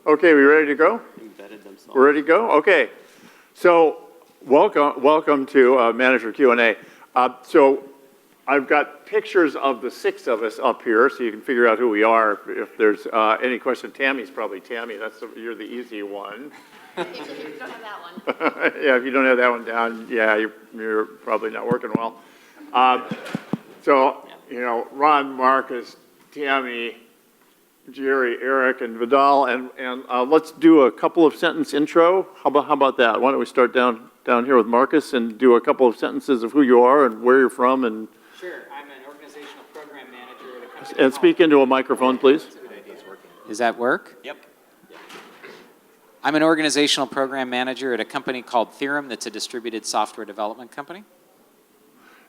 Okay, we ready to go? Embedded themselves. We're ready to go? Okay. So welcome to Manager Q&A. So I've got pictures of the 6 of us up here, so you can figure out who we are. If there's any question, Tammy's probably Tammy. You're the easy one. If you don't have that one. Yeah, if you don't have that one down, yeah, you're probably not working well. So, you know, Ron, Marcus, Tammy, Jerry, Eric, and Vidal, and let's do a couple of sentence intro. How about that? Why don't we start down here with Marcus and do a couple of sentences of who you are and where you're from and. Sure, I'm an organizational program manager at a company. And speak into a microphone, please. Does that work? Yep. I'm an organizational program manager at a company called Theorem that's a distributed software development company.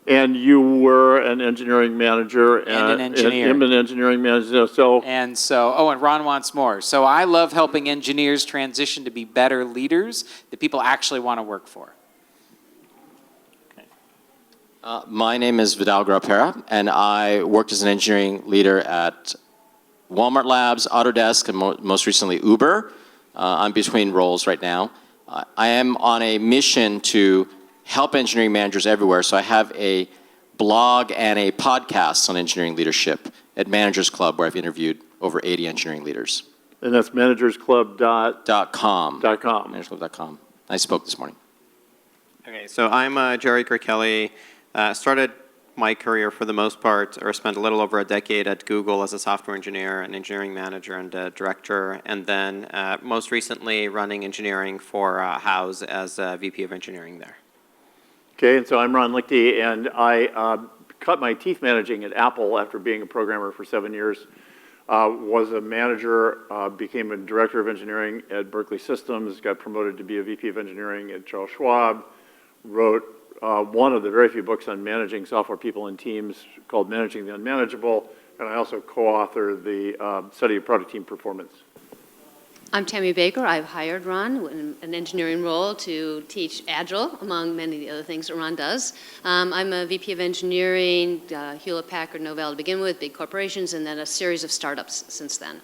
And you were an engineering manager. And an engineer. And an engineering manager, so. And Ron wants more. So I love helping engineers transition to be better leaders that people actually want to work for. Okay. My name is Vidal Grapera, and I worked as an engineering leader at Walmart Labs, Autodesk, and most recently Uber. I'm between roles right now. I am on a mission to help engineering managers everywhere, so I have a blog and a podcast on engineering leadership at Managers Club, where I've interviewed over 80 engineering leaders. And that's managersclub.com. Managersclub.com. I spoke this morning. Okay, so I'm Jerry Kirkelly. Started my career for the most part, or spent a little over a decade at Google as a software engineer, an engineering manager and a director, and then most recently running engineering for House as a VP of engineering there. Okay, and so I'm Ron Lichty, and I cut my teeth managing at Apple after being a programmer for 7 years. Was a manager, became a director of engineering at Berkeley Systems, got promoted to be a VP of engineering at Charles Schwab, wrote one of the very few books on managing software people and teams called Managing the Unmanageable, and I also co-authored the study of product team performance. I'm Tammy Baker. I've hired Ron in an engineering role to teach Agile, among many of the other things that Ron does. I'm a VP of engineering, Hewlett-Packard, Novell to begin with, big corporations, and then a series of startups since then.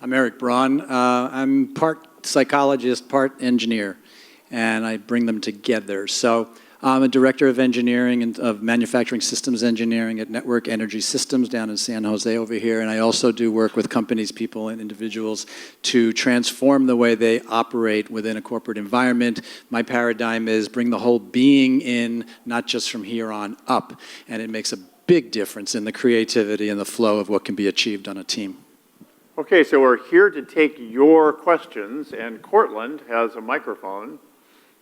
I'm Eric Braun. I'm part psychologist, part engineer, and I bring them together. So I'm a director of engineering and of manufacturing systems engineering at Network Energy Systems down in San Jose over here, and I also do work with companies, people, and individuals to transform the way they operate within a corporate environment. My paradigm is bring the whole being in, not just from here on up, and it makes a big difference in the creativity and the flow of what can be achieved on a team. Okay, so we're here to take your questions, and Cortland has a microphone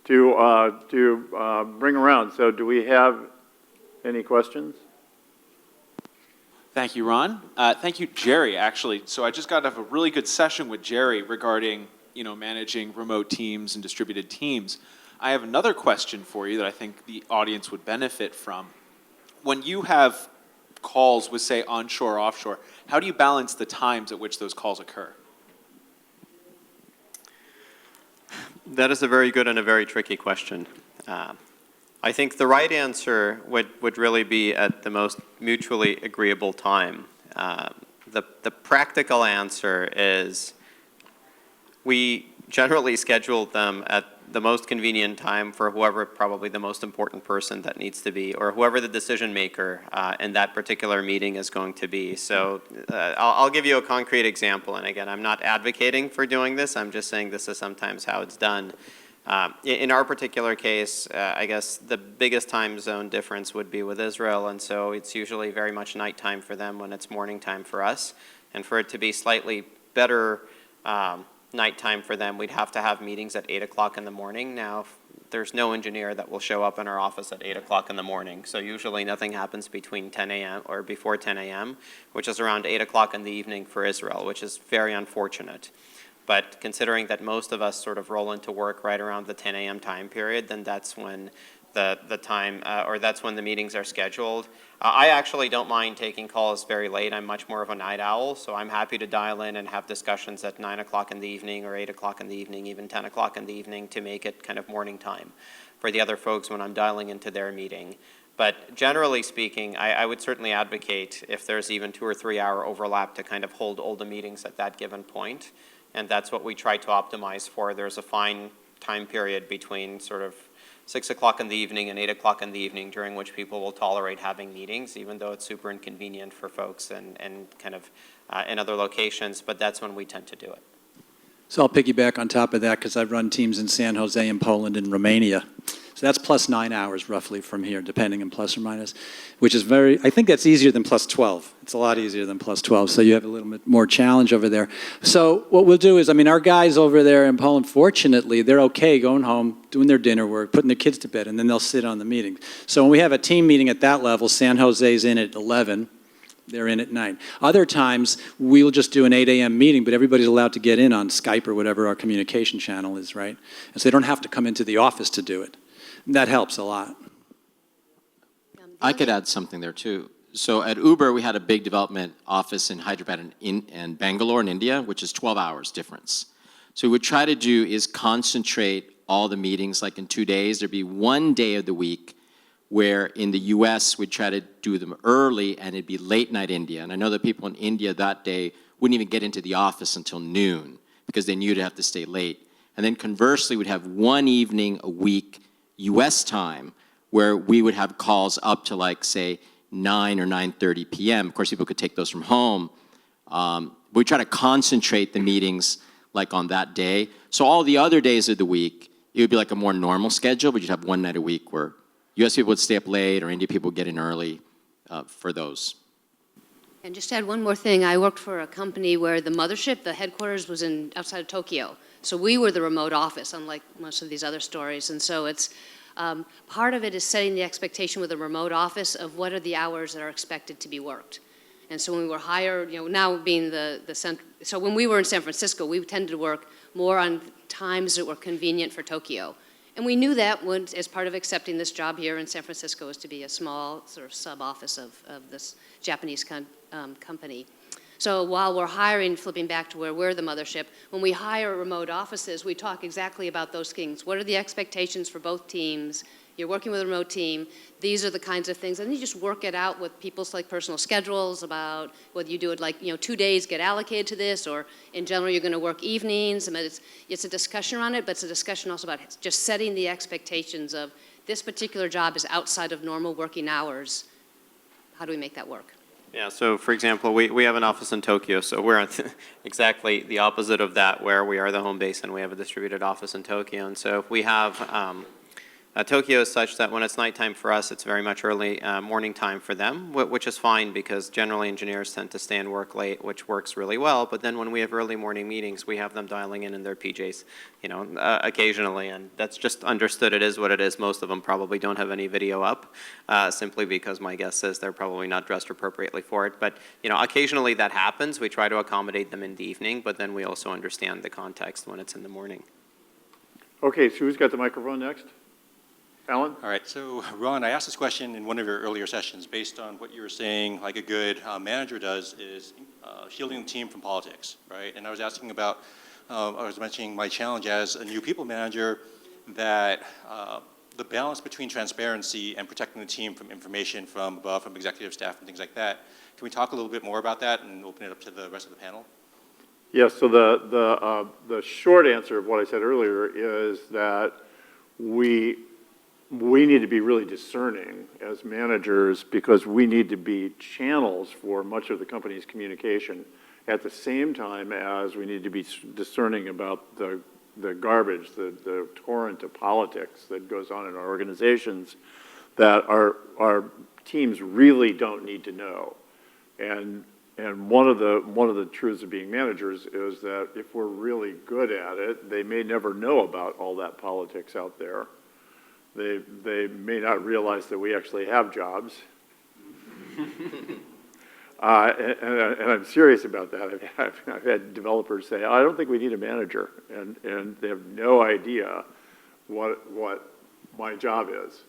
to bring around. So do we have any questions? Thank you, Ron. Thank you, Jerry, actually. So I just got off a really good session with Jerry regarding, managing remote teams and distributed teams. I have another question for you that I think the audience would benefit from. When you have calls with, say, onshore, offshore, how do you balance the times at which those calls occur? That is a very good and a very tricky question. I think the right answer would really be at the most mutually agreeable time. The practical answer is we generally schedule them at the most convenient time for whoever probably the most important person that needs to be, or whoever the decision maker in that particular meeting is going to be. So I'll give you a concrete example, and again, I'm not advocating for doing this, I'm just saying this is sometimes how it's done. In our particular case, I guess the biggest time zone difference would be with Israel, and so it's usually very much nighttime for them when it's morning time for us, and for it to be slightly better nighttime for them, we'd have to have meetings at 8 o'clock in the morning. Now, there's no engineer that will show up in our office at 8 o'clock in the morning, so usually nothing happens between 10 a.m. or before 10 a.m., which is around 8 o'clock in the evening for Israel, which is very unfortunate. But considering that most of us sort of roll into work right around the 10 a.m. time period, then that's when the time, or that's when the meetings are scheduled. I actually don't mind taking calls very late. I'm much more of a night owl, so I'm happy to dial in and have discussions at 9 o'clock in the evening or 8 o'clock in the evening, even 10 o'clock in the evening to make it kind of morning time for the other folks when I'm dialing into their meeting. But generally speaking, I would certainly advocate if there's even 2 or 3 hour overlap to kind of hold all the meetings at that given point. And that's what we try to optimize for. There's a fine time period between sort of 6 o'clock in the evening and 8 o'clock in the evening during which people will tolerate having meetings, even though it's super inconvenient for folks and kind of in other locations, but that's when we tend to do it. So I'll piggyback on top of that because I've run teams in San Jose and Poland and Romania. So that's plus 9 hours roughly from here, depending on plus or minus, which is I think that's easier than plus 12. It's a lot easier than plus 12, so you have a little bit more challenge over there. So what we'll do is, our guys over there in Poland, fortunately, they're okay going home, doing their dinner work, putting their kids to bed, and then they'll sit on the meeting. So when we have a team meeting at that level, San Jose's in at 11, they're in at 9. Other times, we'll just do an 8 a.m. meeting, but everybody's allowed to get in on Skype or whatever our communication channel is, right? And so they don't have to come into the office to do it. And that helps a lot. I could add something there too. So at Uber, we had a big development office in Hyderabad and Bangalore in India, which is 12 hours difference. So what we try to do is concentrate all the meetings like in 2 days. There'd be 1 day of the week where in the US, we'd try to do them early and it'd be late night India. And I know that people in India that day wouldn't even get into the office until noon because they knew they'd have to stay late. And then conversely, we'd have 1 evening a week US time where we would have calls up to like, say, 9 or 9:30 p.m. Of course, people could take those from home. But we try to concentrate the meetings like on that day. So all the other days of the week, it would be like a more normal schedule, but you'd have 1 night a week where US people would stay up late or India people would get in early for those. And just to add one more thing, I worked for a company where the mothership, the headquarters was outside of Tokyo. So we were the remote office, unlike most of these other stories. And so it's part of it is setting the expectation with a remote office of what are the hours that are expected to be worked. And so when we were hired, now being so when we were in San Francisco, we tended to work more on times that were convenient for Tokyo. And we knew that as part of accepting this job here in San Francisco was to be a small sort of sub-office of this Japanese company. So while we're hiring, flipping back to where we're the mothership, when we hire remote offices, we talk exactly about those things. What are the expectations for both teams? You're working with a remote team. These are the kinds of things. And you just work it out with people's personal schedules about whether you do it 2 days get allocated to this, or in general you're going to work evenings. It's a discussion around it, but it's a discussion also about just setting the expectations of this particular job is outside of normal working hours. How do we make that work? Yeah, so for example, we have an office in Tokyo, so we're on exactly the opposite of that, where we are the home base and we have a distributed office in Tokyo. And so we have Tokyo is such that when it's nighttime for us, it's very much early morning time for them, which is fine because generally engineers tend to stay and work late, which works really well. But then when we have early morning meetings, we have them dialing in their PJs, occasionally, and that's just understood. It is what it is. Most of them probably don't have any video up, simply because my guess is they're probably not dressed appropriately for it. But occasionally that happens. We try to accommodate them in the evening, but then we also understand the context when it's in the morning. Okay, so who's got the microphone next? Alan? All right, so Ron, I asked this question in one of your earlier sessions based on what you were saying, like a good manager does is shielding the team from politics, right? And I was asking about, I was mentioning my challenge as a new people manager that the balance between transparency and protecting the team from information from above, from executive staff and things like that. Can we talk a little bit more about that and open it up to the rest of the panel? Yes, so the short answer of what I said earlier is that we need to be really discerning as managers because we need to be channels for much of the company's communication at the same time as we need to be discerning about the garbage, the torrent of politics that goes on in our organizations that our teams really don't need to know. And one of the truths of being managers is that if we're really good at it, they may never know about all that politics out there. They may not realize that we actually have jobs. And I'm serious about that. I've had developers say, I don't think we need a manager. And they have no idea what my job is.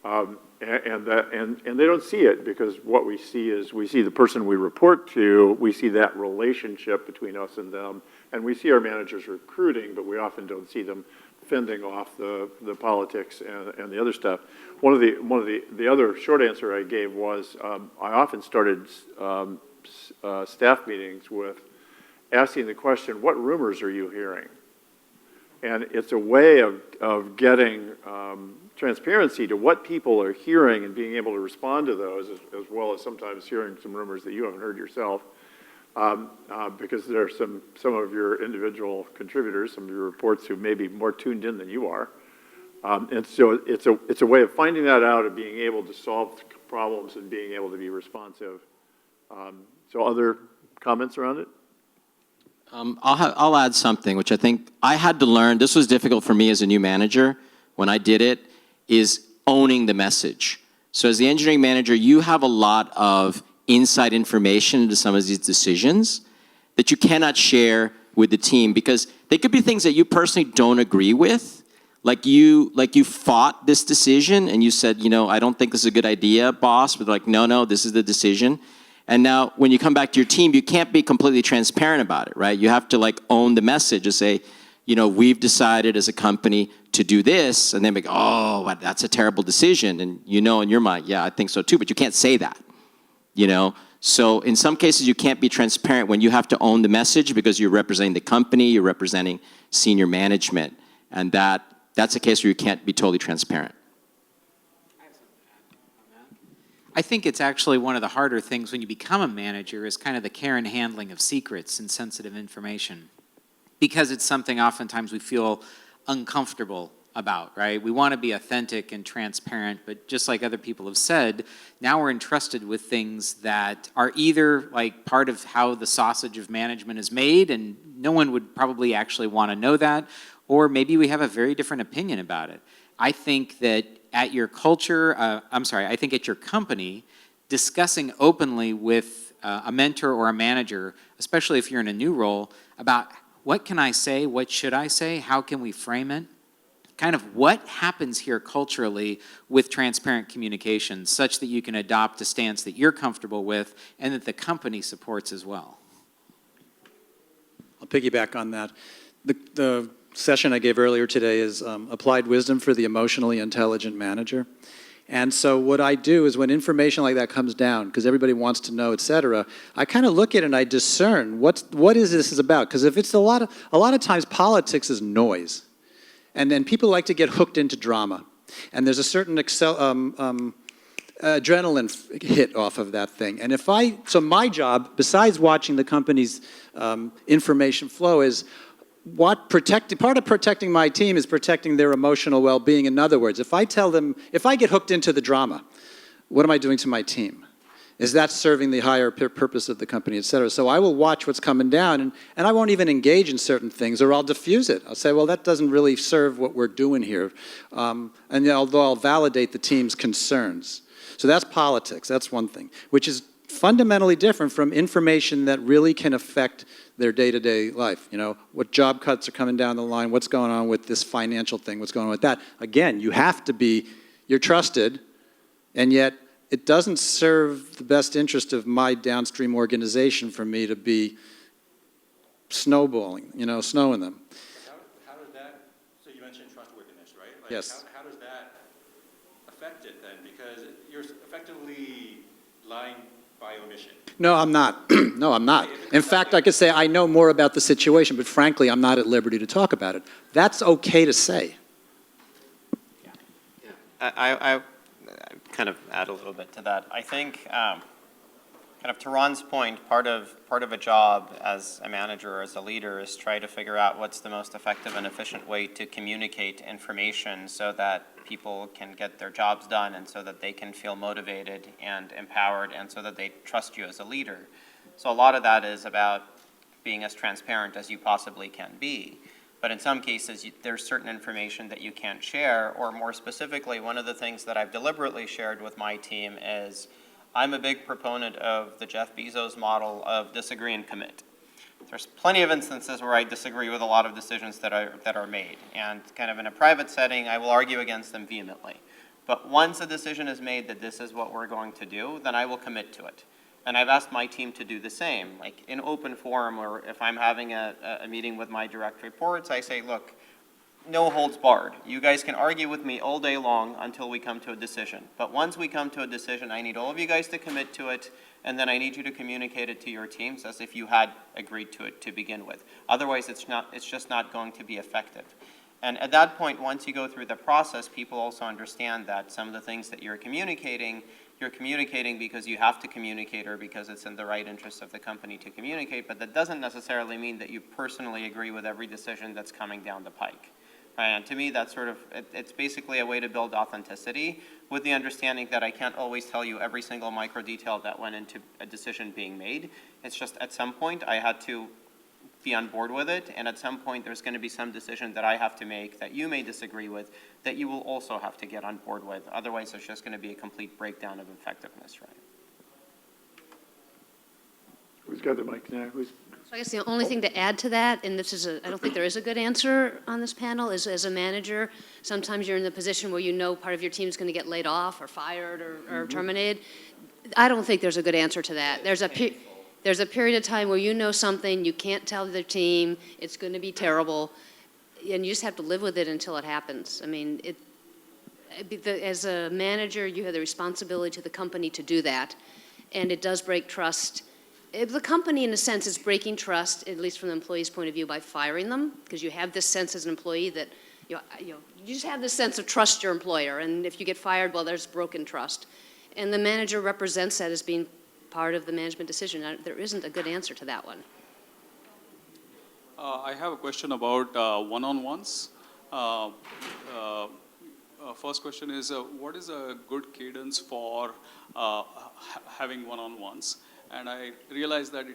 And they don't see it because what we see is we see the person we report to, we see that relationship between us and them, and we see our managers recruiting, but we often don't see them fending off the politics and the other stuff. One of the other short answer I gave was I often started staff meetings with asking the question, what rumors are you hearing? And it's a way of getting transparency to what people are hearing and being able to respond to those, as well as sometimes hearing some rumors that you haven't heard yourself, because there are some of your individual contributors, some of your reports who may be more tuned in than you are. And so it's a way of finding that out and being able to solve problems and being able to be responsive. So other comments around it? I'll add something, which I think I had to learn. This was difficult for me as a new manager when I did it, is owning the message. So as the engineering manager, you have a lot of inside information into some of these decisions that you cannot share with the team, because they could be things that you personally don't agree with. Like you fought this decision and you said, I don't think this is a good idea, boss, but like, no, this is the decision. And now when you come back to your team, you can't be completely transparent about it, right? You have to own the message and say, we've decided as a company to do this, and then like, oh, that's a terrible decision. And in your mind, yeah, I think so too, but you can't say that, So in some cases, you can't be transparent when you have to own the message because you're representing the company, you're representing senior management, and that's a case where you can't be totally transparent. I think it's actually one of the harder things when you become a manager is kind of the care and handling of secrets and sensitive information, because it's something oftentimes we feel uncomfortable about, right? We want to be authentic and transparent, but just like other people have said, now we're entrusted with things that are either like part of how the sausage of management is made, and no one would probably actually want to know that, or maybe we have a very different opinion about it. I think that at your I think at your company, discussing openly with a mentor or a manager, especially if you're in a new role, about what can I say, what should I say, how can we frame it, kind of what happens here culturally with transparent communication, such that you can adopt a stance that you're comfortable with and that the company supports as well. I'll piggyback on that. The session I gave earlier today is applied wisdom for the emotionally intelligent manager. And so what I do is when information like that comes down, because everybody wants to know, et cetera, I kind of look at it and I discern what is this about. Because if it's a lot of times politics is noise. And then people like to get hooked into drama. And there's a certain adrenaline hit off of that thing. And so my job, besides watching the company's information flow, is part of protecting my team is protecting their emotional well-being. In other words, if I get hooked into the drama, what am I doing to my team? Is that serving the higher purpose of the company, et cetera? So I will watch what's coming down, and I won't even engage in certain things, or I'll diffuse it. I'll say, well, that doesn't really serve what we're doing here. And although I'll validate the team's concerns. So that's politics, that's one thing, which is fundamentally different from information that really can affect their day-to-day life. What job cuts are coming down the line, what's going on with this financial thing, what's going on with that. Again, you're trusted, and yet it doesn't serve the best interest of my downstream organization for me to be snowing them. How does that, so you mentioned trustworthiness, right? Yes. How does that affect it then? Because you're effectively lying by omission. No, I'm not. No, I'm not. In fact, I could say I know more about the situation, but frankly, I'm not at liberty to talk about it. That's okay to say. I kind of add a little bit to that. I think, kind of to Ron's point, part of a job as a manager or as a leader is try to figure out what's the most effective and efficient way to communicate information so that people can get their jobs done and so that they can feel motivated and empowered and so that they trust you as a leader. So a lot of that is about being as transparent as you possibly can be. But in some cases, there's certain information that you can't share, or more specifically, one of the things that I've deliberately shared with my team is I'm a big proponent of the Jeff Bezos model of disagree and commit. There's plenty of instances where I disagree with a lot of decisions that are made, and kind of in a private setting, I will argue against them vehemently. But once a decision is made that this is what we're going to do, then I will commit to it. And I've asked my team to do the same, like in open forum, or if I'm having a meeting with my direct reports, I say, look, no holds barred. You guys can argue with me all day long until we come to a decision. But once we come to a decision, I need all of you guys to commit to it, and then I need you to communicate it to your teams as if you had agreed to it to begin with. Otherwise, it's just not going to be effective. And at that point, once you go through the process, people also understand that some of the things that you're communicating because you have to communicate or because it's in the right interest of the company to communicate, but that doesn't necessarily mean that you personally agree with every decision that's coming down the pike. Right? And to me, that's sort of, it's basically a way to build authenticity with the understanding that I can't always tell you every single micro detail that went into a decision being made. It's just at some point I had to be on board with it, and at some point there's going to be some decision that I have to make that you may disagree with that you will also have to get on board with. Otherwise, it's just going to be a complete breakdown of effectiveness, right? Who's got the mic now? So I guess the only thing to add to that, and this is I don't think there is a good answer on this panel, is as a manager, sometimes you're in the position where you know part of your team is going to get laid off or fired or terminated. I don't think there's a good answer to that. There's a period of time where you know something, you can't tell the team, it's going to be terrible, and you just have to live with it until it happens. I mean, as a manager, you have the responsibility to the company to do that, and it does break trust. The company, in a sense, is breaking trust, at least from the employee's point of view, by firing them, because you have this sense as an employee that you just have this sense of trust your employer, and if you get fired, well, there's broken trust. And the manager represents that as being part of the management decision. There isn't a good answer to that one. I have a question about one-on-ones. First question is, what is a good cadence for having one-on-ones? And I realize that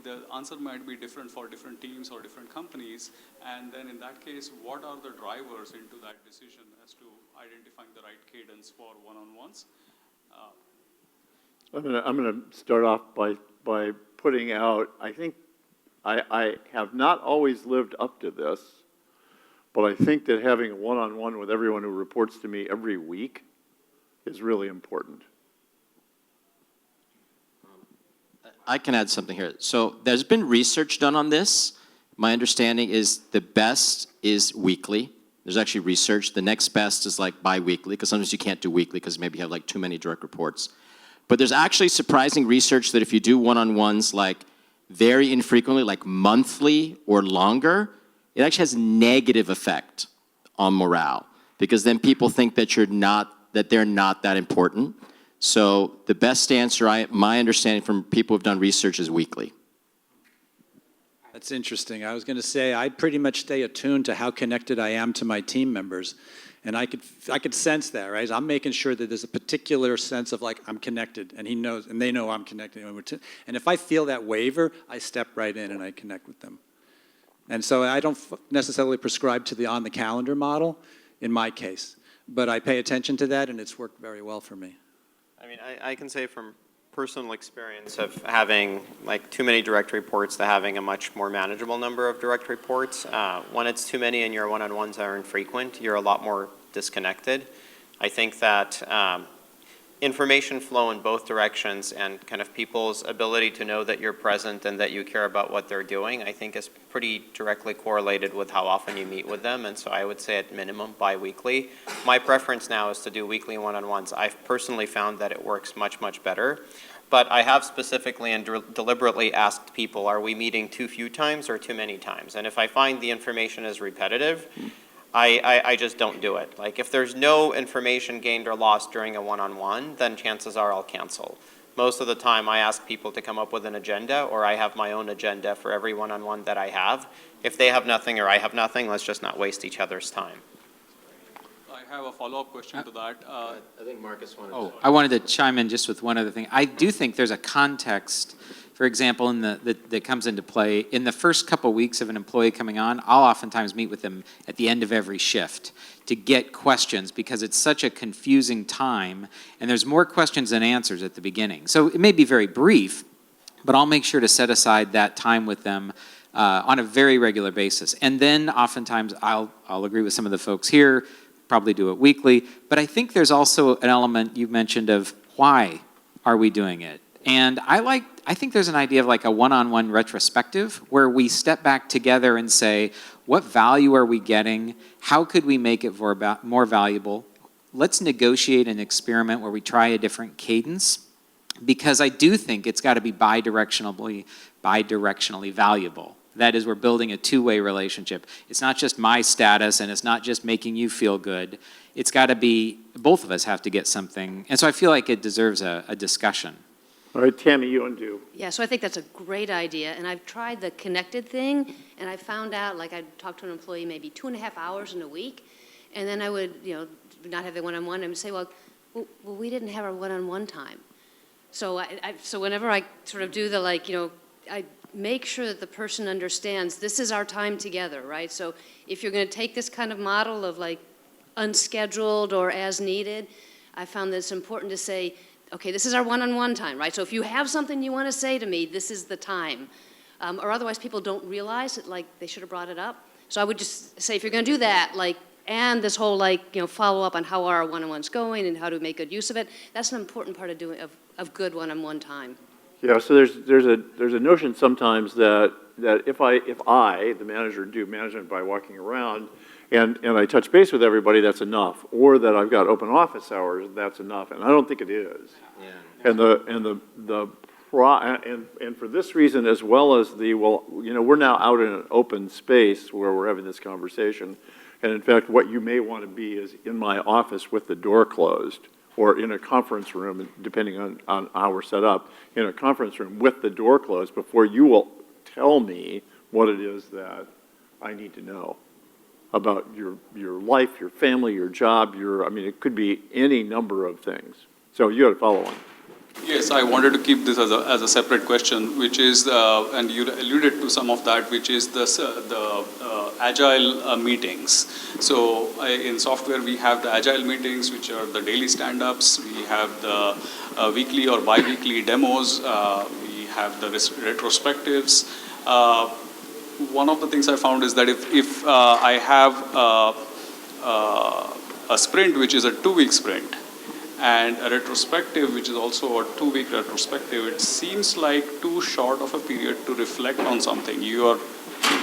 the answer might be different for different teams or different companies. And then in that case, what are the drivers into that decision as to identifying the right cadence for one-on-ones? I'm gonna start off by putting out, I think I have not always lived up to this, but I think that having a one-on-one with everyone who reports to me every week is really important. I can add something here. So there's been research done on this. My understanding is the best is weekly. There's actually research. The next best is like bi-weekly, because sometimes you can't do weekly because maybe you have like too many direct reports. But there's actually surprising research that if you do one-on-ones like very infrequently, like monthly or longer, it actually has negative effect on morale, because then people think that they're not that important. So the best answer, my understanding from people who've done research, is weekly. That's interesting. I was going to say I pretty much stay attuned to how connected I am to my team members. And I could sense that, right? I'm making sure that there's a particular sense of like, I'm connected, and he knows, and they know I'm connected. And if I feel that waver, I step right in and I connect with them. And so I don't necessarily prescribe to the on-the-calendar model in my case, but I pay attention to that, and it's worked very well for me. I mean, I can say from personal experience of having like too many direct reports to having a much more manageable number of direct reports. When it's too many and your one-on-ones are infrequent, you're a lot more disconnected. I think that information flow in both directions and kind of people's ability to know that you're present and that you care about what they're doing, I think is pretty directly correlated with how often you meet with them. And so I would say at minimum bi-weekly. My preference now is to do weekly one-on-ones. I've personally found that it works much, much better. But I have specifically and deliberately asked people, are we meeting too few times or too many times? And if I find the information is repetitive, I just don't do it. Like if there's no information gained or lost during a one-on-one, then chances are I'll cancel. Most of the time I ask people to come up with an agenda, or I have my own agenda for every one-on-one that I have. If they have nothing or I have nothing, let's just not waste each other's time. I have a follow-up question to that. I think Marcus wanted to. I wanted to chime in just with one other thing. I do think there's a context, for example, that comes into play. In the first couple weeks of an employee coming on, I'll oftentimes meet with them at the end of every shift to get questions, because it's such a confusing time, and there's more questions than answers at the beginning. So it may be very brief, but I'll make sure to set aside that time with them on a very regular basis. And then oftentimes I'll agree with some of the folks here, probably do it weekly, but I think there's also an element you mentioned of why are we doing it? And I think there's an idea of like a one-on-one retrospective where we step back together and say, what value are we getting? How could we make it more valuable? Let's negotiate an experiment where we try a different cadence, because I do think it's got to be bidirectionally valuable. That is, we're building a two-way relationship. It's not just my status, and it's not just making you feel good. It's got to be, both of us have to get something. And so I feel like it deserves a discussion. All right, Tammy, you undo. Yeah, so I think that's a great idea, and I've tried the connected thing, and I found out, like, I'd talk to an employee maybe 2.5 hours in a week, and then I would, not have the one-on-one, and say, well, we didn't have our one-on-one time. So so whenever I sort of do the, I make sure that the person understands this is our time together, right? So if you're going to take this kind of model of, like, unscheduled or as needed, I found that it's important to say, okay, this is our one-on-one time, right? So if you have something you want to say to me, this is the time. Or otherwise people don't realize that, like, they should have brought it up. So I would just say, if you're going to do that, and this whole, follow up on how are our one-on-ones going and how to make good use of it, that's an important part of good one-on-one time. Yeah, so there's a notion sometimes that if I, the manager, do management by walking around, and I touch base with everybody, that's enough. Or that I've got open office hours, that's enough. And I don't think it is. Yeah. And for this reason, as well as we're now out in an open space where we're having this conversation. And in fact, what you may want to be is in my office with the door closed, or in a conference room, depending on how we're set up, in a conference room with the door closed before you will tell me what it is that I need to know about your life, your family, your job, it could be any number of things. So you got to follow on. Yes, I wanted to keep this as a separate question, which is, and you alluded to some of that, which is the Agile meetings. So in software, we have the Agile meetings, which are the daily stand-ups. We have the weekly or bi-weekly demos. We have the retrospectives. One of the things I found is that if I have a sprint, which is a 2-week sprint, and a retrospective, which is also a 2-week retrospective, it seems like too short of a period to reflect on something. You are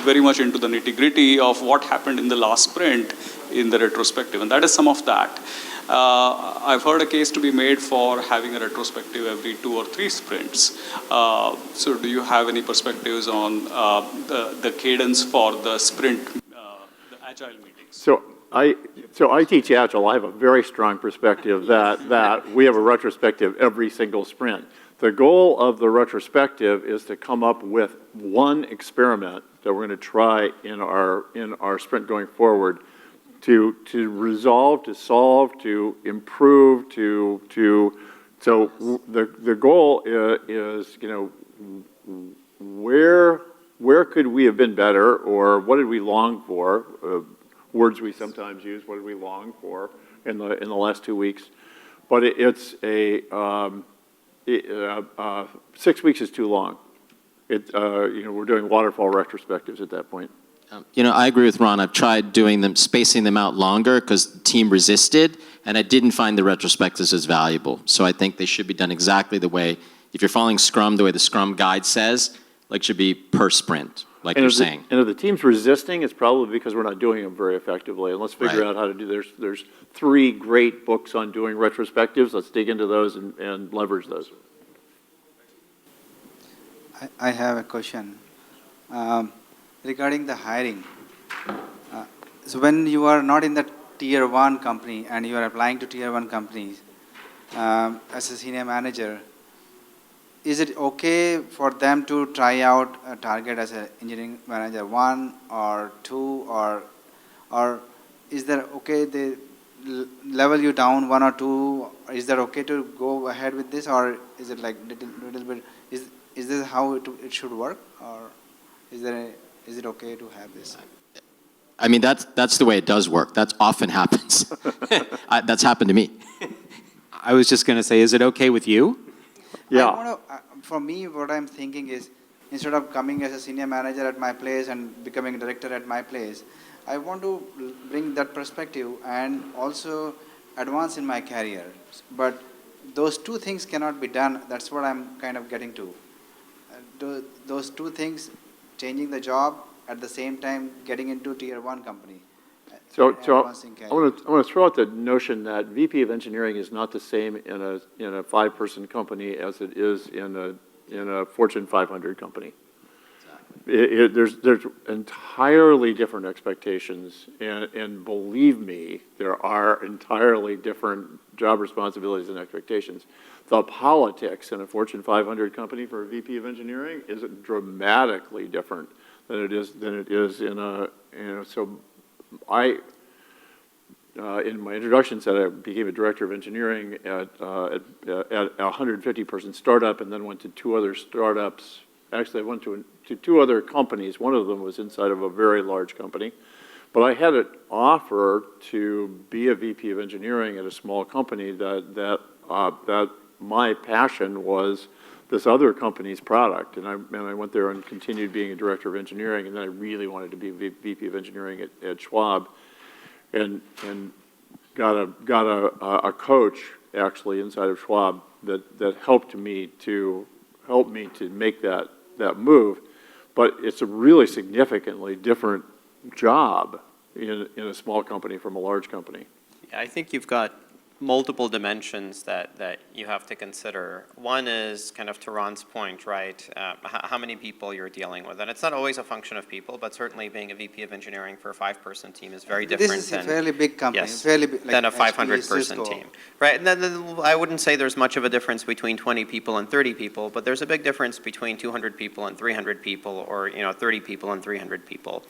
very much into the nitty-gritty of what happened in the last sprint in the retrospective, and that is some of that. I've heard a case to be made for having a retrospective every 2 or 3 sprints. So do you have any perspectives on the cadence for the sprint, the Agile meetings? So I teach Agile. I have a very strong perspective that we have a retrospective every single sprint. The goal of the retrospective is to come up with one experiment that we're going to try in our sprint going forward to resolve, to solve, to improve, so the goal is where could we have been better, or what did we long for? Words we sometimes use. What did we long for in the last 2 weeks? But it's 6 weeks is too long. We're doing waterfall retrospectives at that point. I agree with Ron. I've tried spacing them out longer because the team resisted, and I didn't find the retrospectives as valuable. So I think they should be done exactly the way, if you're following Scrum, the way the Scrum guide says, should be per sprint, like you're saying. And if the team's resisting, it's probably because we're not doing them very effectively. And let's figure out how to do. There's 3 great books on doing retrospectives. Let's dig into those and leverage those. I have a question. Regarding the hiring, so when you are not in the tier 1 company and you are applying to tier 1 companies as a senior manager, is it okay for them to try out a target as an engineering manager 1 or 2, or is that okay they level you down 1 or 2? Is that okay to go ahead with this, or is it like little bit? Is this how it should work, or is it okay to have this? I mean, that's the way it does work. That often happens. That's happened to me. I was just going to say, is it okay with you? Yeah. For me, what I'm thinking is, instead of coming as a senior manager at my place and becoming a director at my place, I want to bring that perspective and also advance in my career. But those two things cannot be done. That's what I'm kind of getting to. Those two things, changing the job at the same time getting into tier 1 company. So advancing I career. want to throw out the notion that VP of engineering is not the same in a 5-person company as it is in a Fortune 500 company. There's entirely different expectations, and believe me, there are entirely different job responsibilities and expectations. The politics in a Fortune 500 company for a VP of engineering is dramatically different than it is in a, so I, in my introduction said I became a director of engineering at a 150-person startup, and then went to 2 other startups. Actually, I went to 2 other companies. One of them was inside of a very large company. But I had an offer to be a VP of engineering at a small company that my passion was this other company's product. And I went there and continued being a director of engineering, and then I really wanted to be VP of engineering at Schwab. And got a coach actually inside of Schwab that helped me to make that move. But it's a really significantly different job in a small company from a large company. Yeah, I think you've got multiple dimensions that you have to consider. One is kind of to Ron's point, right? How many people you're dealing with. And it's not always a function of people, but certainly being a VP of engineering for a 5-person team is very different This is than, a fairly big company, yes, fairly big, like than a HP, 500-person Cisco. team. Right, and then I wouldn't say there's much of a difference between 20 people and 30 people, but there's a big difference between 200 people and 300 people, or 30 people and 300 people.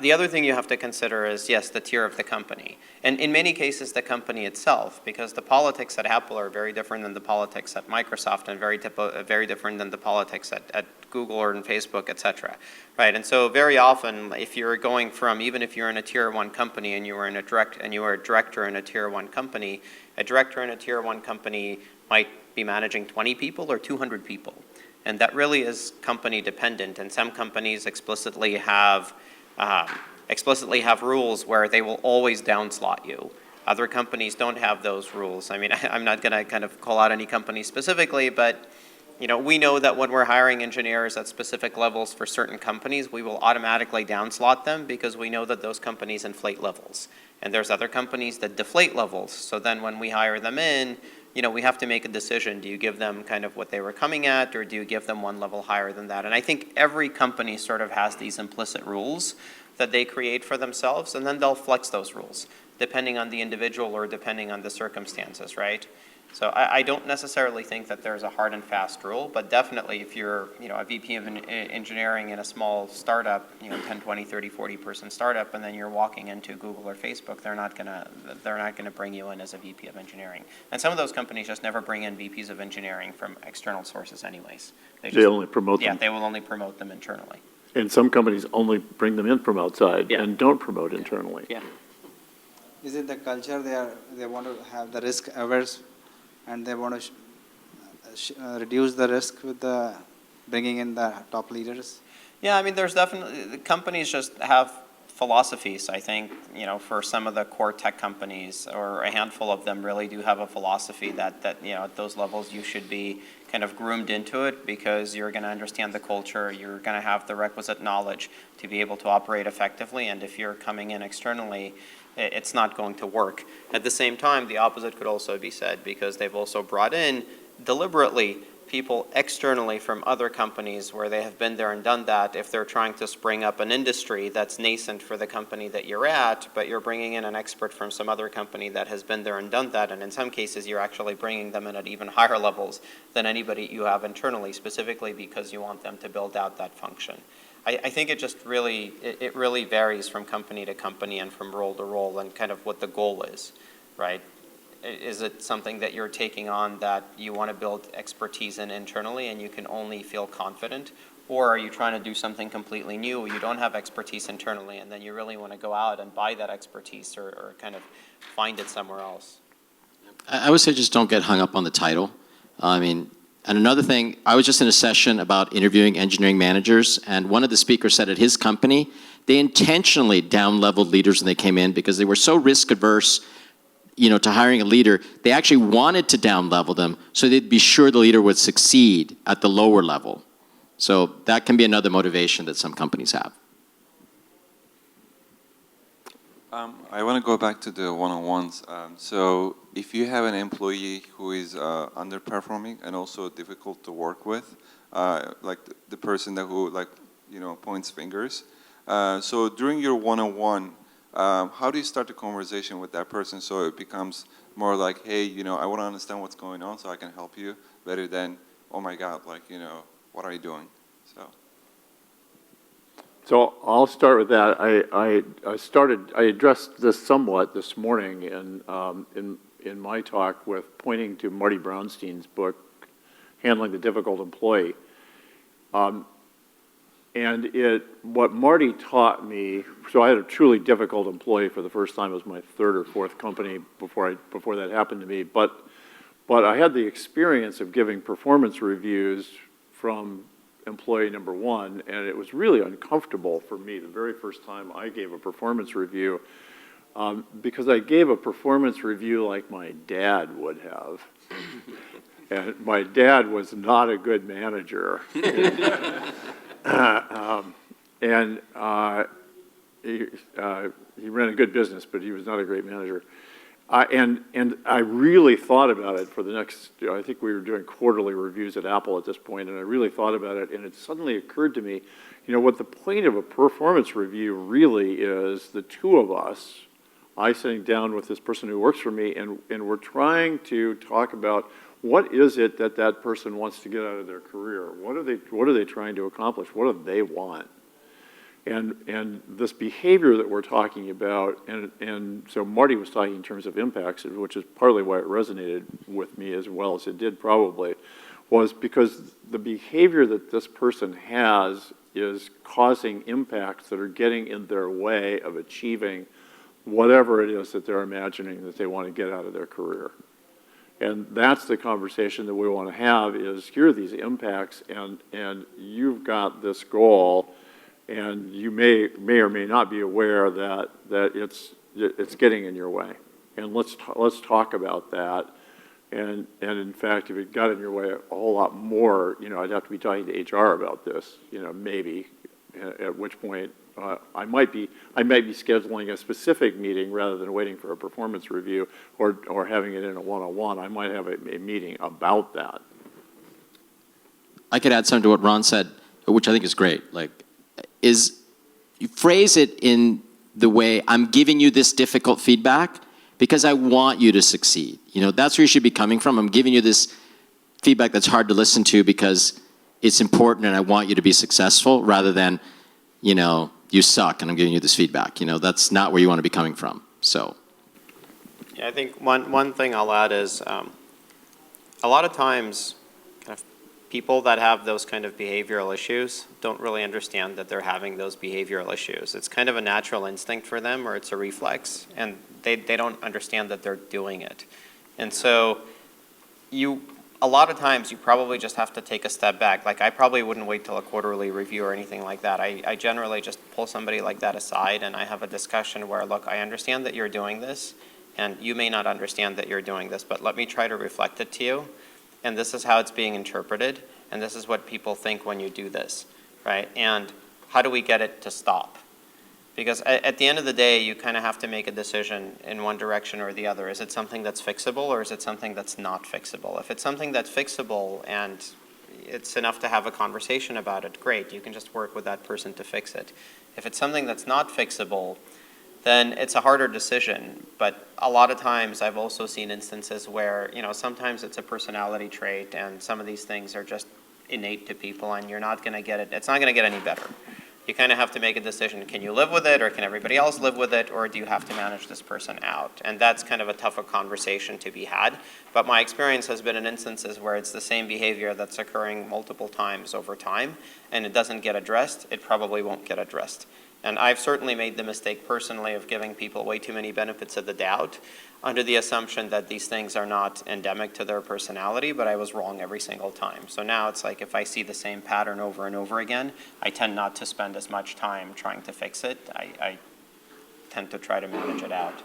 The other thing you have to consider is, yes, the tier of the company. And in many cases, the company itself, because the politics at Apple are very different than the politics at Microsoft, and very different than the politics at Google or in Facebook, et cetera. Right, and so very often, if you're going from, even if you're in a tier 1 company and you are a director in a tier 1 company, a director in a tier 1 company might be managing 20 people or 200 people. And that really is company dependent, and some companies explicitly have rules where they will always downslot you. Other companies don't have those rules. I mean, I'm not going to kind of call out any company specifically, but we know that when we're hiring engineers at specific levels for certain companies, we will automatically downslot them because we know that those companies inflate levels. And there's other companies that deflate levels. So then when we hire them in, we have to make a decision. Do you give them kind of what they were coming at, or do you give them one level higher than that? And I think every company sort of has these implicit rules that they create for themselves, and then they'll flex those rules, depending on the individual or depending on the circumstances, right? So I don't necessarily think that there's a hard and fast rule, but definitely if you're a VP of engineering in a small startup, 10, 20, 30, 40-person startup, and then you're walking into Google or Facebook, they're not gonna bring you in as a VP of engineering. And some of those companies just never bring in VPs of engineering from external sources anyways. They only promote them. Yeah, they will only promote them internally. And some companies only bring them in from outside and don't promote internally. Yeah. Is it the culture they want to have the risk averse, and they want to reduce the risk with the bringing in the top leaders? Yeah, I mean, there's definitely, companies just have philosophies. I think, for some of the core tech companies, or a handful of them really do have a philosophy that at those levels you should be kind of groomed into it, because you're going to understand the culture, you're going to have the requisite knowledge to be able to operate effectively, and if you're coming in externally, it's not going to work. At the same time, the opposite could also be said, because they've also brought in deliberately people externally from other companies where they have been there and done that. If they're trying to spring up an industry that's nascent for the company that you're at, but you're bringing in an expert from some other company that has been there and done that, and in some cases you're actually bringing them in at even higher levels than anybody you have internally, specifically because you want them to build out that function. I think it just really, it really varies from company to company and from role to role, and kind of what the goal is, right? Is it something that you're taking on that you want to build expertise in internally and you can only feel confident? Or are you trying to do something completely new, you don't have expertise internally, and then you really want to go out and buy that expertise, or kind of find it somewhere else? I would say just don't get hung up on the title. And another thing, I was just in a session about interviewing engineering managers, and one of the speakers said at his company, they intentionally down-leveled leaders when they came in because they were so risk-averse. to hiring a leader, they actually wanted to down level them so they'd be sure the leader would succeed at the lower level. So that can be another motivation that some companies have. I want to go back to the one-on-ones. So if you have an employee who is underperforming and also difficult to work with, like the person that who points fingers. So during your one-on-one, how do you start the conversation with that person so it becomes more like, hey, I want to understand what's going on so I can help you, better than, oh my God, what are you doing? So I'll start with that. I addressed this somewhat this morning in my talk with pointing to Marty Brownstein's book, Handling the Difficult Employee. And what Marty taught me, so I had a truly difficult employee for the first time. It was my third or fourth company before that happened to me. But I had the experience of giving performance reviews from employee number one, and it was really uncomfortable for me the very first time I gave a performance review, because I gave a performance review like my dad would have. And my dad was not a good manager. He ran a good business, but he was not a great manager. And I really thought about it for the next, I think we were doing quarterly reviews at Apple at this point, and I really thought about it, and it suddenly occurred to me, what the point of a performance review really is, the two of us, I sitting down with this person who works for me, and we're trying to talk about what is it that that person wants to get out of their career? What are they trying to accomplish? What do they want? And this behavior that we're talking about, and so Marty was talking in terms of impacts, which is partly why it resonated with me as well as it did probably, was because the behavior that this person has is causing impacts that are getting in their way of achieving whatever it is that they're imagining that they want to get out of their career. And that's the conversation that we want to have, is here are these impacts, and you've got this goal, and you may or may not be aware that it's getting in your way. And let's talk about that. And in fact, if it got in your way a whole lot more, I'd have to be talking to HR about this, maybe, at which point I might be scheduling a specific meeting rather than waiting for a performance review or having it in a one-on-one. I might have a meeting about that. I could add something to what Ron said, which I think is great. Is you phrase it in the way, I'm giving you this difficult feedback because I want you to succeed. That's where you should be coming from. I'm giving you this feedback that's hard to listen to because it's important and I want you to be successful, rather than, you suck and I'm giving you this feedback. That's not where you want to be coming from. So. Yeah, I think one thing I'll add is a lot of times people that have those kind of behavioral issues don't really understand that they're having those behavioral issues. It's kind of a natural instinct for them, or it's a reflex, and they don't understand that they're doing it. And so a lot of times you probably just have to take a step back. I probably wouldn't wait till a quarterly review or anything like that. I generally just pull somebody like that aside and I have a discussion where, look, I understand that you're doing this, and you may not understand that you're doing this, but let me try to reflect it to you. And this is how it's being interpreted, and this is what people think when you do this, right? And how do we get it to stop? Because at the end of the day, you kind of have to make a decision in one direction or the other. Is it something that's fixable, or is it something that's not fixable? If it's something that's fixable and it's enough to have a conversation about it, great, you can just work with that person to fix it. If it's something that's not fixable, then it's a harder decision. But a lot of times I've also seen instances where, sometimes it's a personality trait and some of these things are just innate to people, and you're not going to get it. It's not going to get any better. You kind of have to make a decision. Can you live with it, or can everybody else live with it, or do you have to manage this person out? And that's kind of a tougher conversation to be had. But my experience has been in instances where it's the same behavior that's occurring multiple times over time, and it doesn't get addressed, it probably won't get addressed. And I've certainly made the mistake personally of giving people way too many benefits of the doubt under the assumption that these things are not endemic to their personality, but I was wrong every single time. So now it's like, if I see the same pattern over and over again, I tend not to spend as much time trying to fix it. I tend to try to manage it out.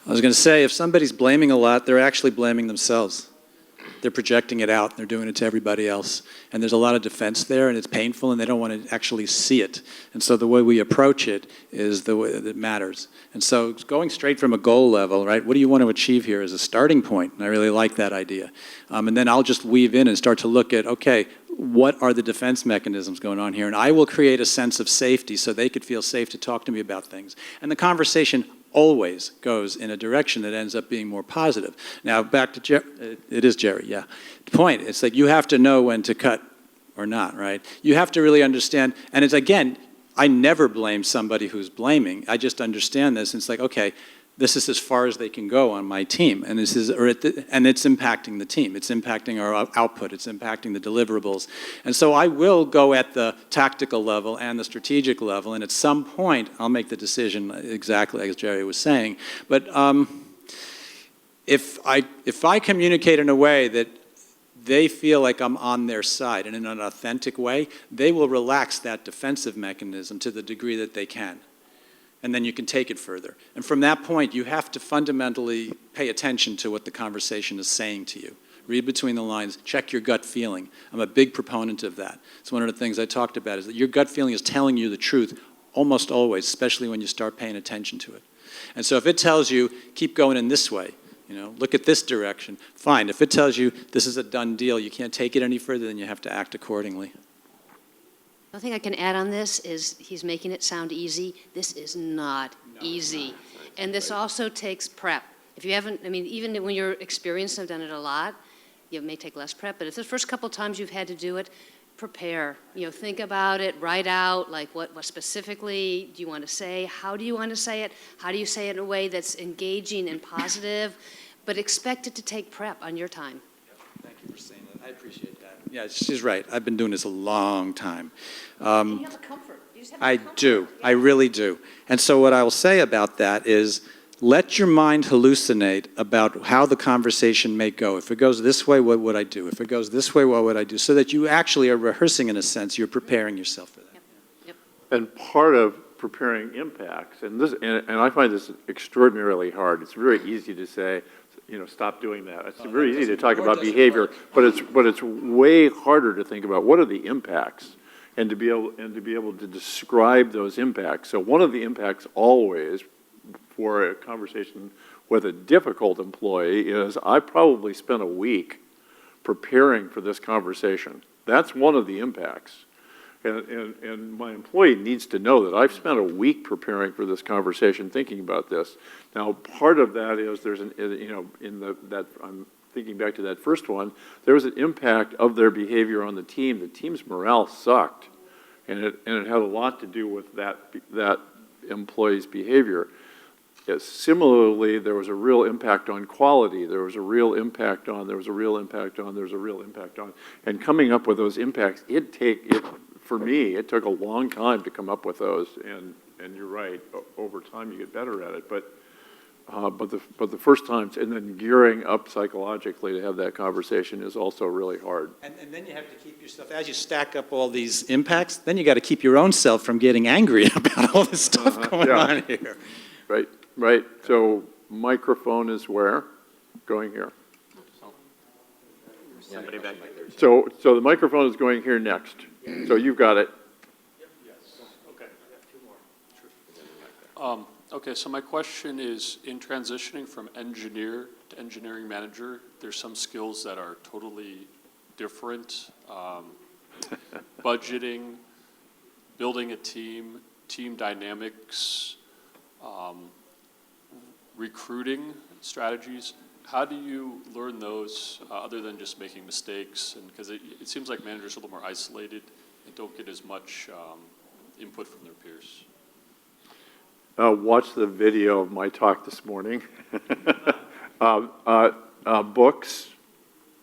I was going to say, if somebody's blaming a lot, they're actually blaming themselves. They're projecting it out. They're doing it to everybody else. And there's a lot of defense there, and it's painful, and they don't want to actually see it. And so the way we approach it is the way that matters. And so going straight from a goal level, right, what do you want to achieve here as a starting point? And I really like that idea. And then I'll just weave in and start to look at, okay, what are the defense mechanisms going on here? And I will create a sense of safety so they could feel safe to talk to me about things. And the conversation always goes in a direction that ends up being more positive. Now, back to Jerry. It is Jerry, yeah. The point, it's like you have to know when to cut or not, right? You have to really understand, and it's, again, I never blame somebody who's blaming. I just understand this, and it's like, okay, this is as far as they can go on my team, and this is, and it's impacting the team. It's impacting our output. It's impacting the deliverables. And so I will go at the tactical level and the strategic level, and at some point I'll make the decision exactly as Jerry was saying. But if I communicate in a way that they feel like I'm on their side and in an authentic way, they will relax that defensive mechanism to the degree that they can. And then you can take it further. And from that point, you have to fundamentally pay attention to what the conversation is saying to you. Read between the lines, check your gut feeling. I'm a big proponent of that. It's one of the things I talked about, is that your gut feeling is telling you the truth almost always, especially when you start paying attention to it. And so if it tells you, keep going in this way, look at this direction, fine. If it tells you this is a done deal, you can't take it any further, then you have to act accordingly. The thing I can add on this is he's making it sound easy. This is not easy. And this also takes prep. If you haven't, even when you're experienced and have done it a lot, it may take less prep, but if the first couple times you've had to do it, prepare. Think about it, write out, like what specifically do you want to say? How do you want to say it? How do you say it in a way that's engaging and positive? But expect it to take prep on your time. Thank you for saying that. I appreciate that. Yeah, she's right. I've been doing this a long time. And you have a comfort. You just have I comfort. do. I really do. And so what I will say about that is let your mind hallucinate about how the conversation may go. If it goes this way, what would I do? If it goes this way, what would I do? So that you actually are rehearsing, in a sense. You're preparing yourself for that. Yep. And part of preparing impacts, and I find this extraordinarily hard. It's very easy to say, stop doing that. It's very easy to talk about behavior, but it's way harder to think about what are the impacts, and to be able to describe those impacts. So one of the impacts always for a conversation with a difficult employee is I probably spent a week preparing for this conversation. That's one of the impacts. And my employee needs to know that I've spent a week preparing for this conversation, thinking about this. Now, part of that is I'm thinking back to that first one, there was an impact of their behavior on the team. The team's morale sucked, and it had a lot to do with that employee's behavior. Yes, similarly, there was a real impact on quality. There was a real impact on. And coming up with those impacts, for me, it took a long time to come up with those. And you're right. Over time, you get better at it. But the first times, and then gearing up psychologically to have that conversation is also really hard. And then you have to keep yourself, as you stack up all these impacts, then you got to keep your own self from getting angry about all this stuff going on here. Right. So microphone is where? Going here. Somebody back there. So the microphone is going here next. So you've got it. Okay, so my question is, in transitioning from engineer to engineering manager, there's some skills that are totally different. Budgeting, building a team dynamics, recruiting strategies. How do you learn those other than just making mistakes? And because it seems like managers are a little more isolated and don't get as much input from their peers. Watch the video of my talk this morning. Books,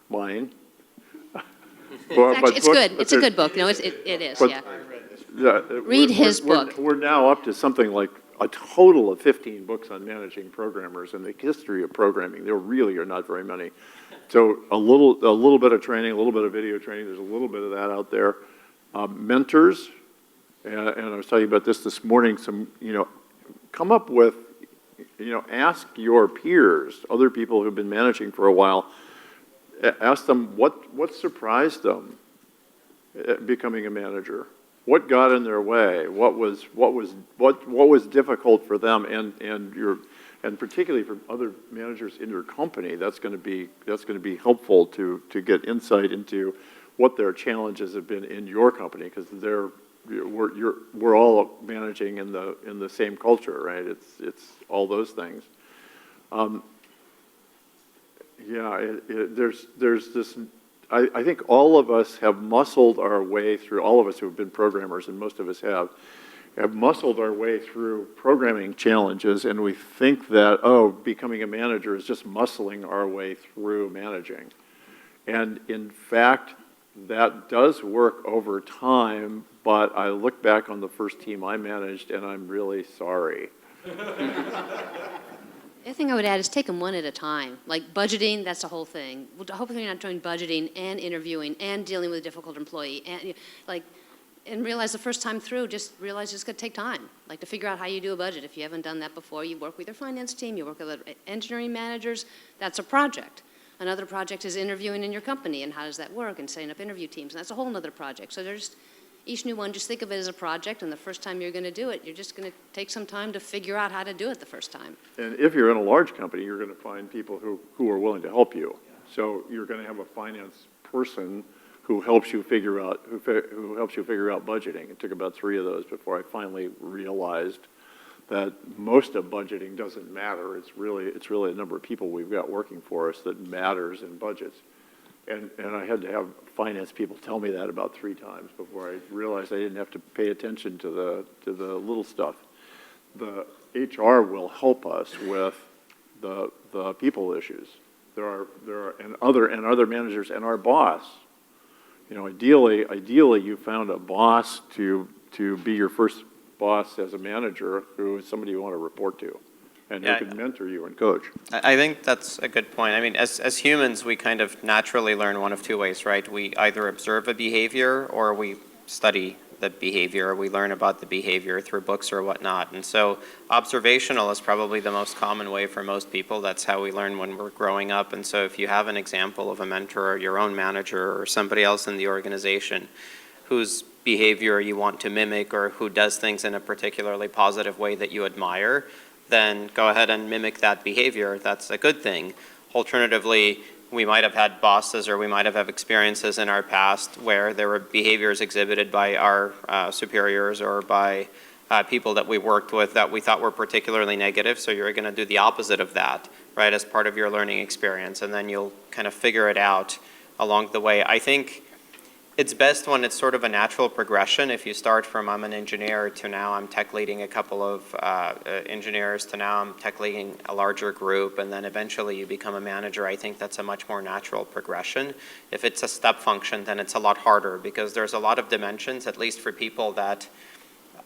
mine. It's good. It's a good book. No, it is, yeah. Read his book. We're now up to something like a total of 15 books on managing programmers in the history of programming. There really are not very many. So a little bit of training, a little bit of video training. There's a little bit of that out there. Mentors, and I was talking about this morning. Come up with ask your peers, other people who've been managing for a while, ask them what surprised them at becoming a manager. What got in their way? What was difficult for them, and particularly for other managers in your company? That's going to be helpful to get insight into what their challenges have been in your company, because we're all managing in the same culture, right? It's all those things. There's this. I think all of us have muscled our way through. All of us who have been programmers, and most of us have muscled our way through programming challenges, and we think that becoming a manager is just muscling our way through managing, and in fact, that does work over time. But I look back on the first team I managed, and I'm really sorry. The other thing I would add is take them one at a time. Like budgeting, that's the whole thing. Hopefully you're not doing budgeting and interviewing and dealing with a difficult employee. And realize the first time through, just realize it's going to take time. Like to figure out how you do a budget. If you haven't done that before, you work with your finance team, you work with other engineering managers. That's a project. Another project is interviewing in your company, and how does that work, and setting up interview teams. And that's a whole other project. So there's each new one, just think of it as a project, and the first time you're going to do it, you're just going to take some time to figure out how to do it the first time. And if you're in a large company, you're going to find people who are willing to help you. So you're going to have a finance person who helps you figure out budgeting. It took about 3 of those before I finally realized that most of budgeting doesn't matter. It's really a number of people we've got working for us that matters in budgets. And I had to have finance people tell me that about 3 times before I realized I didn't have to pay attention to the little stuff. The HR will help us with the people issues. There are other managers and our boss. Ideally you found a boss to be your first boss as a manager, who is somebody you want to report to, and who can mentor you and coach. I think that's a good point. I mean, as humans, we kind of naturally learn one of 2 ways, right? We either observe a behavior or we study the behavior, or we learn about the behavior through books or whatnot. And so observational is probably the most common way for most people. That's how we learn when we're growing up. And so if you have an example of a mentor or your own manager or somebody else in the organization whose behavior you want to mimic, or who does things in a particularly positive way that you admire, then go ahead and mimic that behavior. That's a good thing. Alternatively, we might have had bosses, or we might have had experiences in our past where there were behaviors exhibited by our superiors or by people that we worked with that we thought were particularly negative, so you're going to do the opposite of that, right, as part of your learning experience, and then you'll kind of figure it out along the way. I think it's best when it's sort of a natural progression. If you start from I'm an engineer to now I'm tech leading a couple of engineers to now I'm tech leading a larger group, and then eventually you become a manager, I think that's a much more natural progression. If it's a step function, then it's a lot harder, because there's a lot of dimensions, at least for people that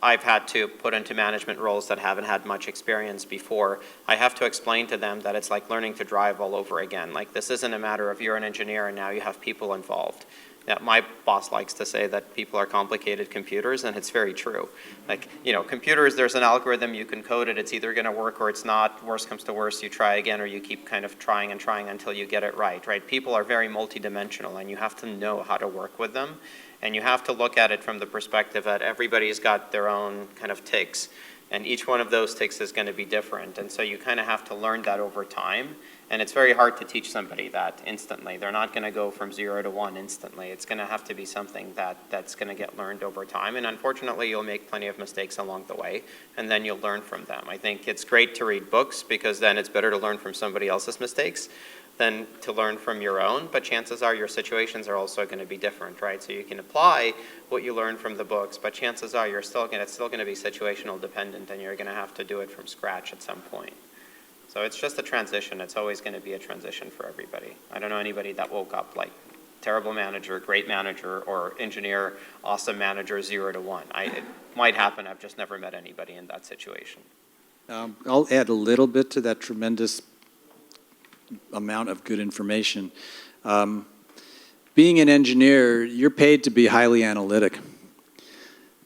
I've had to put into management roles that haven't had much experience before. I have to explain to them that it's like learning to drive all over again. Like, this isn't a matter of you're an engineer and now you have people involved. Now, my boss likes to say that people are complicated computers, and it's very true. Like, computers, there's an algorithm, you can code it, it's either going to work or it's not. Worst comes to worst, you try again, or you keep kind of trying and trying until you get it right? People are very multidimensional, and you have to know how to work with them. And you have to look at it from the perspective that everybody's got their own kind of tics, and each one of those tics is going to be different. And so you kind of have to learn that over time. And it's very hard to teach somebody that instantly. They're not going to go from 0 to 1 instantly. It's going to have to be something that's going to get learned over time. And unfortunately, you'll make plenty of mistakes along the way, and then you'll learn from them. I think it's great to read books, because then it's better to learn from somebody else's mistakes than to learn from your own. But chances are your situations are also going to be different, right? So you can apply what you learn from the books, but chances are it's still going to be situational dependent, and you're going to have to do it from scratch at some point. So it's just a transition. It's always going to be a transition for everybody. I don't know anybody that woke up like terrible manager, great manager, or engineer, awesome manager, 0 to 1. It might happen. I've just never met anybody in that situation. I'll add a little bit to that tremendous amount of good information. Being an engineer, you're paid to be highly analytic.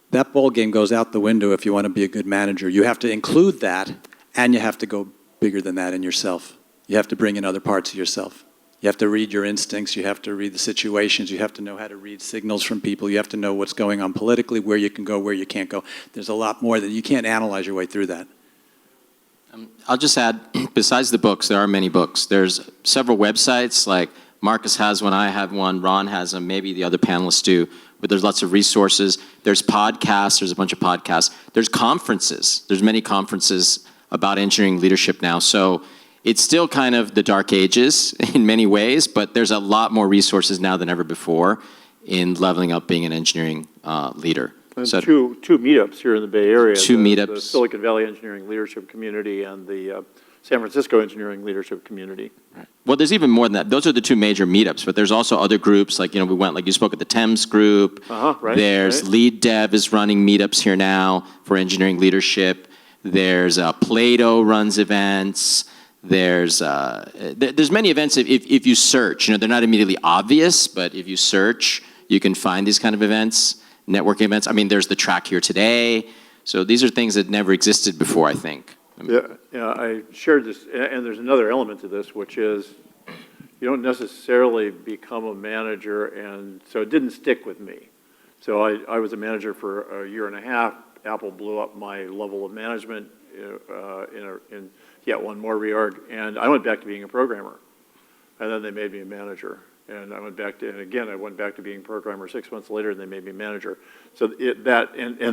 That ball game goes out the window if you want to be a good manager. You have to include that And you have to go bigger than that in yourself. You have to bring in other parts of yourself. You have to read your instincts, you have to read the situations, you have to know how to read signals from people, you have to know what's going on politically, where you can go, where you can't go. There's a lot more that you can't analyze your way through that. I'll just add, besides the books, there are many books. There's several websites, like Marcus has one, I have one, Ron has them, maybe the other panelists do, but there's lots of resources. There's podcasts, there's a bunch of podcasts. There's conferences, there's many conferences about engineering leadership now. So it's still kind of the dark ages in many ways, but there's a lot more resources now than ever before in leveling up being an engineering leader. And So two meetups here in the Bay Area. Two the meetups. Silicon Valley Engineering Leadership Community and the San Francisco Engineering Leadership Community. well, there's even more than that. Those are the two major meetups, but there's also other groups, like, we went, like you spoke at the Thames group. Right. There's right. Lead Dev is running meetups here now for engineering leadership. There's Plato runs events. There's many events if you search. They're not immediately obvious, but if you search, you can find these kind of events, networking events. I mean, there's the track here today. So these are things that never existed before, I think. Yeah, I shared this, and there's another element to this, which is you don't necessarily become a manager, and so it didn't stick with me. So I was a manager for a year and a half. Apple blew up my level of management in yet one more reorg, and I went back to being a programmer. And then they made me a manager. And I went back to, and again, I went back to being a programmer 6 months later, and they made me manager. So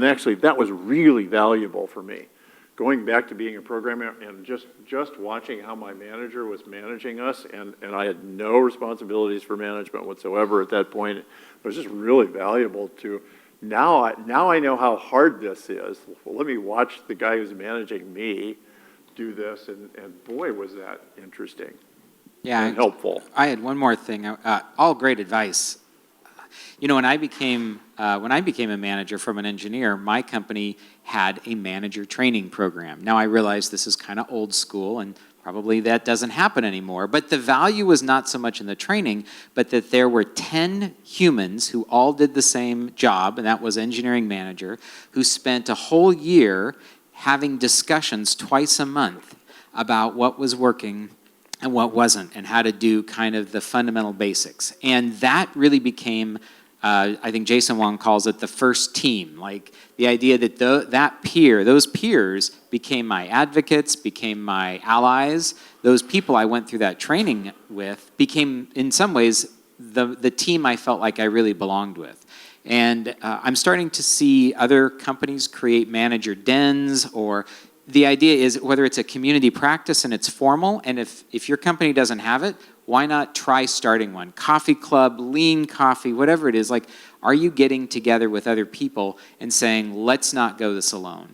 actually, that was really valuable for me. Going back to being a programmer and just watching how my manager was managing us, and I had no responsibilities for management whatsoever at that point. It was just really valuable to, now I know how hard this is. Well, let me watch the guy who's managing me do this, and boy, was that interesting. Yeah, and helpful. I had one more thing. All great advice. When I became a manager from an engineer, my company had a manager training program. Now I realize this is kind of old school, and probably that doesn't happen anymore. But the value was not so much in the training, but that there were 10 humans who all did the same job, and that was engineering manager, who spent a whole year having discussions twice a month about what was working and what wasn't, and how to do kind of the fundamental basics. And that really became, I think Jason Wong calls it the first team. Like the idea that those peers became my advocates, became my allies. Those people I went through that training with became, in some ways, the team I felt like I really belonged with. And I'm starting to see other companies create manager dens, or the idea is whether it's a community practice and it's formal, and if your company doesn't have it, why not try starting one? Coffee club, lean coffee, whatever it is. Like, are you getting together with other people and saying, let's not go this alone?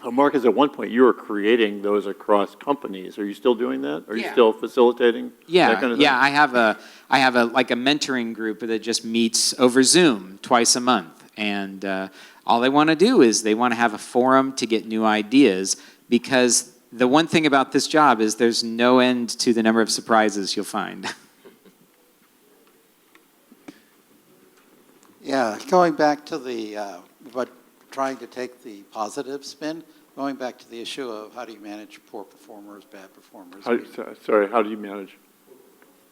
Marcus, at one point you were creating those across companies. Are you still doing that? Are you Yeah. still facilitating that kind of thing? Yeah, I have a mentoring group that just meets over Zoom twice a month. And all they want to do is they want to have a forum to get new ideas, because the one thing about this job is there's no end to the number of surprises you'll find. Yeah, going back to but trying to take the positive spin, going back to the issue of how do you manage poor performers, bad performers. How do you manage?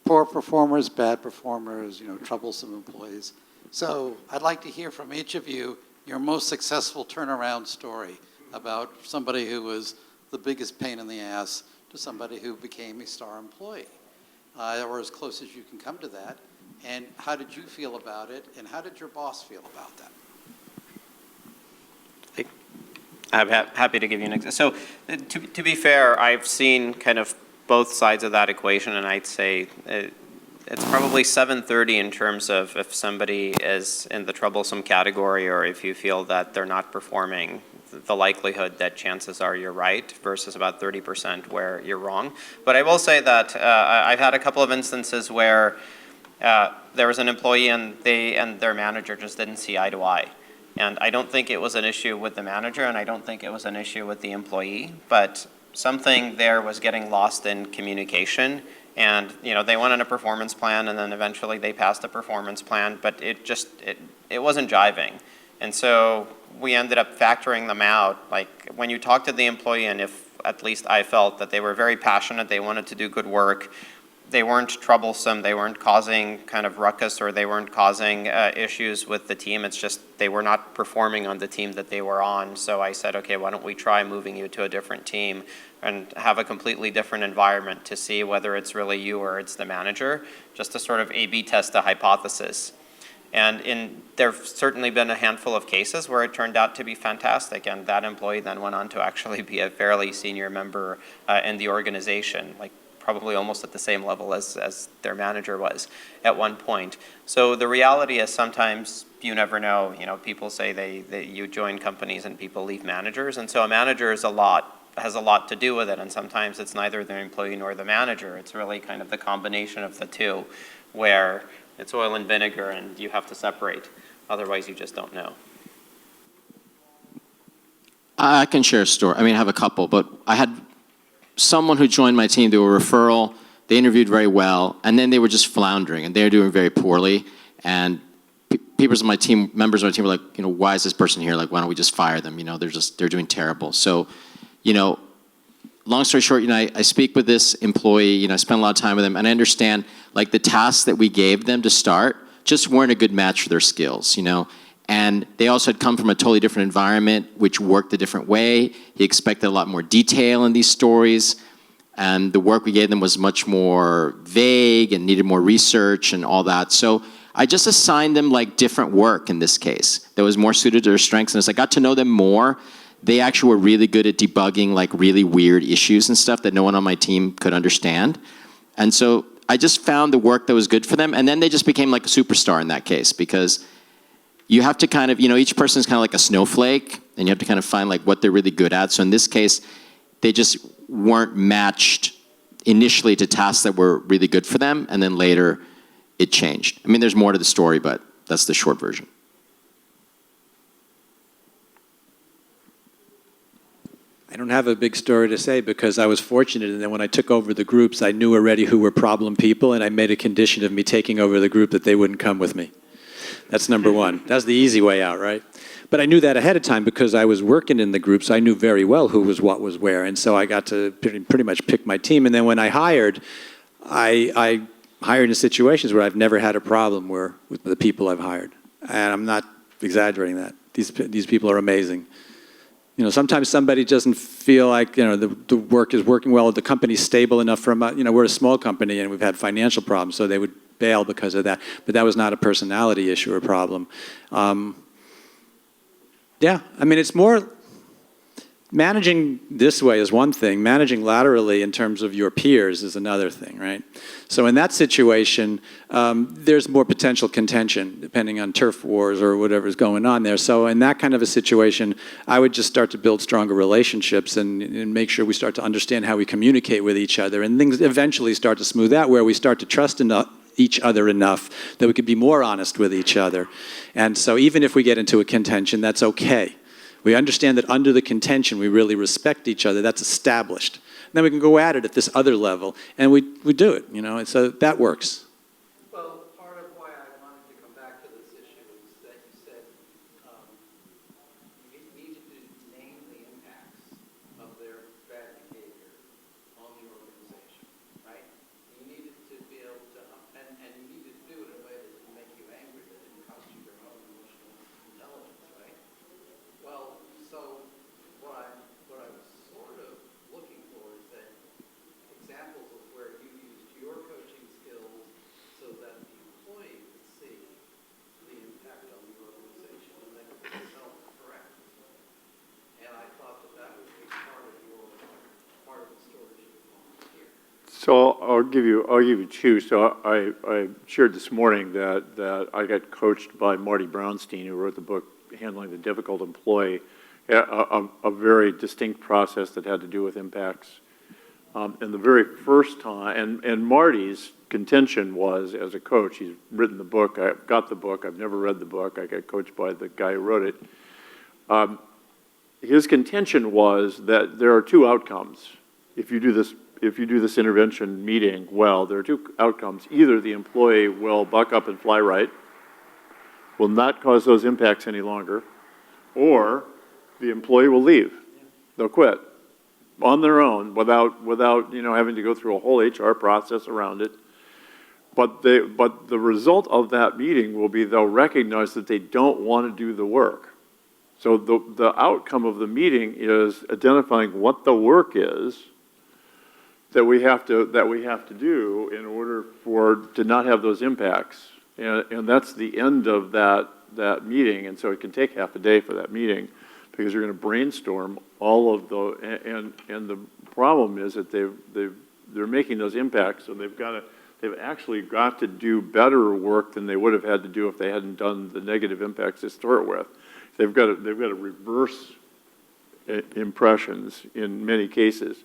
Poor performers, bad performers, troublesome employees. So I'd like to hear from each of you your most successful turnaround story about somebody who was the biggest pain in the ass to somebody who became a star employee, or as close as you can come to that. And how did you feel about it, and how did your boss feel about that? I'm happy to give you an example. So to be fair, I've seen kind of both sides of that equation, and I'd say it's probably 7:30 in terms of if somebody is in the troublesome category, or if you feel that they're not performing, the likelihood that chances are you're right, versus about 30% where you're wrong. But I will say that I've had a couple of instances where there was an employee and their manager just didn't see eye to eye. And I don't think it was an issue with the manager, and I don't think it was an issue with the employee, but something there was getting lost in communication. And they went on a performance plan, and then eventually they passed the performance plan, but it wasn't jiving. And so we ended up factoring them out. Like, when you talk to the employee, and if at least I felt, that they were very passionate, they wanted to do good work. They weren't troublesome, they weren't causing kind of ruckus, or they weren't causing issues with the team. It's just they were not performing on the team that they were on. So I said, okay, why don't we try moving you to a different team and have a completely different environment to see whether it's really you or it's the manager, just to sort of A/B test the hypothesis. And there have certainly been a handful of cases where it turned out to be fantastic, and that employee then went on to actually be a fairly senior member in the organization, like probably almost at the same level as their manager was at one point. So the reality is sometimes you never know. You know, people say you join companies and people leave managers, and so a manager has a lot to do with it, and sometimes it's neither the employee nor the manager. It's really kind of the combination of the two, where it's oil and vinegar and you have to separate. Otherwise, you just don't know. I can share a story. I mean, I have a couple, but I had someone who joined my team. They were a referral. They interviewed very well, and then they were just floundering, and they were doing very poorly. And members of my team were like, you know, why is this person here? Like, why don't we just fire them? You know, they're doing terrible. So, you know, long story short, you know, I speak with this employee, you know, I spend a lot of time with them, and I understand, like, the tasks that we gave them to start just weren't a good match for their skills, you know. And they also had come from a totally different environment, which worked a different way. He expected a lot more detail in these stories, and the work we gave them was much more vague and needed more research and all that. So I just assigned them, like, different work in this case that was more suited to their strengths. And as I got to know them more, they actually were really good at debugging, like, really weird issues and stuff that no one on my team could understand. And so I just found the work that was good for them, and then they just became like a superstar in that case, because you have to kind of, you know, each person's kind of like a snowflake, and you have to kind of find like what they're really good at. So in this case, they just weren't matched initially to tasks that were really good for them, and then later it changed. I mean, there's more to the story, but that's the short version. I don't have a big story to say because I was fortunate, and then when I took over the groups, I knew already who were problem people, and I made a condition of me taking over the group that they wouldn't come with me. That's number one. That's the easy way out, right? But I knew that ahead of time because I was working in the groups. I knew very well who was what was where, and so I got to pretty much pick my team. And then when I hired, I hired in situations where I've never had a problem with the people I've hired, and I'm not exaggerating that. These people are amazing. You know, sometimes somebody doesn't feel like, you know, the work is working well, the company's stable enough from, you know, we're a small company and we've had financial problems, so they would bail because of that. But that was not a personality issue or problem. Yeah, I mean, it's more, managing this way is one thing. Managing laterally in terms of your peers is another thing, right? So in that situation, there's more potential contention depending on turf wars or whatever's going on there. So in that kind of a situation, I would just start to build stronger relationships and make sure we start to understand how we communicate with each other, and things eventually start to smooth out where we start to trust each other enough that we could be more honest with each other. And so even if we get into a contention, that's okay. We understand that under the contention, we really respect each other. That's established. And then we can go at it at this other level, and we do it, you know, and so that works. Well, part of why I wanted to come back to this issue is that you said you needed to name the impacts of their bad behavior on the organization, right? You needed to be able to, and you needed to do it in a way that didn't make you angry, that didn't cost you your own emotional intelligence, right? Well, so what I was sort of looking for is that examples of where you used your coaching skills so that the employee could see the impact on the organization and they could self-correct. And I thought that would be part of the story you would want to hear. So I'll give you two. So I shared this morning that I got coached by Marty Brownstein, who wrote the book Handling the Difficult Employee, a very distinct process that had to do with impacts. And the very first time, and Marty's contention was, as a coach, he's written the book, I've got the book, I've never read the book, I got coached by the guy who wrote it. His contention was that there are two outcomes. If you do this intervention meeting well, there are two outcomes. Either the employee will buck up and fly right, will not cause those impacts any longer, or the employee will leave. They'll quit. on their own without having to go through a whole HR process around it. But the result of that meeting will be they'll recognize that they don't want to do the work. So the outcome of the meeting is identifying what the work is that we have to do in order to not have those impacts. And that's the end of that meeting. And so it can take half a day for that meeting because you're going to brainstorm all of the, and the problem is that they're making those impacts, so they've actually got to do better work than they would have had to do if they hadn't done the negative impacts to start with. They've got to reverse impressions in many cases.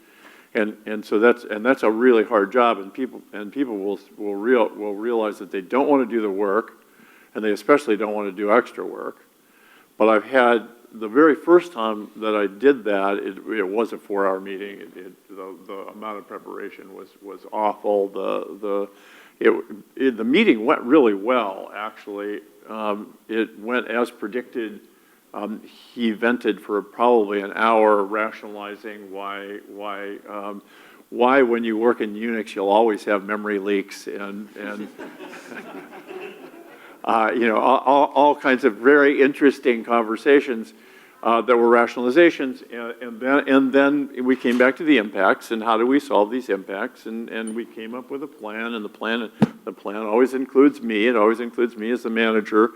And so that's a really hard job, and people will realize that they don't want to do the work, and they especially don't want to do extra work. But I've had the very first time that I did that, it was a 4-hour meeting. The amount of preparation was awful. The meeting went really well, actually. It went as predicted. He vented for probably an hour rationalizing why when you work in Unix you'll always have memory leaks and all kinds of very interesting conversations that were rationalizations, and then we came back to the impacts and how do we solve these impacts, and we came up with a plan, and the plan always includes me. It always includes me as the manager.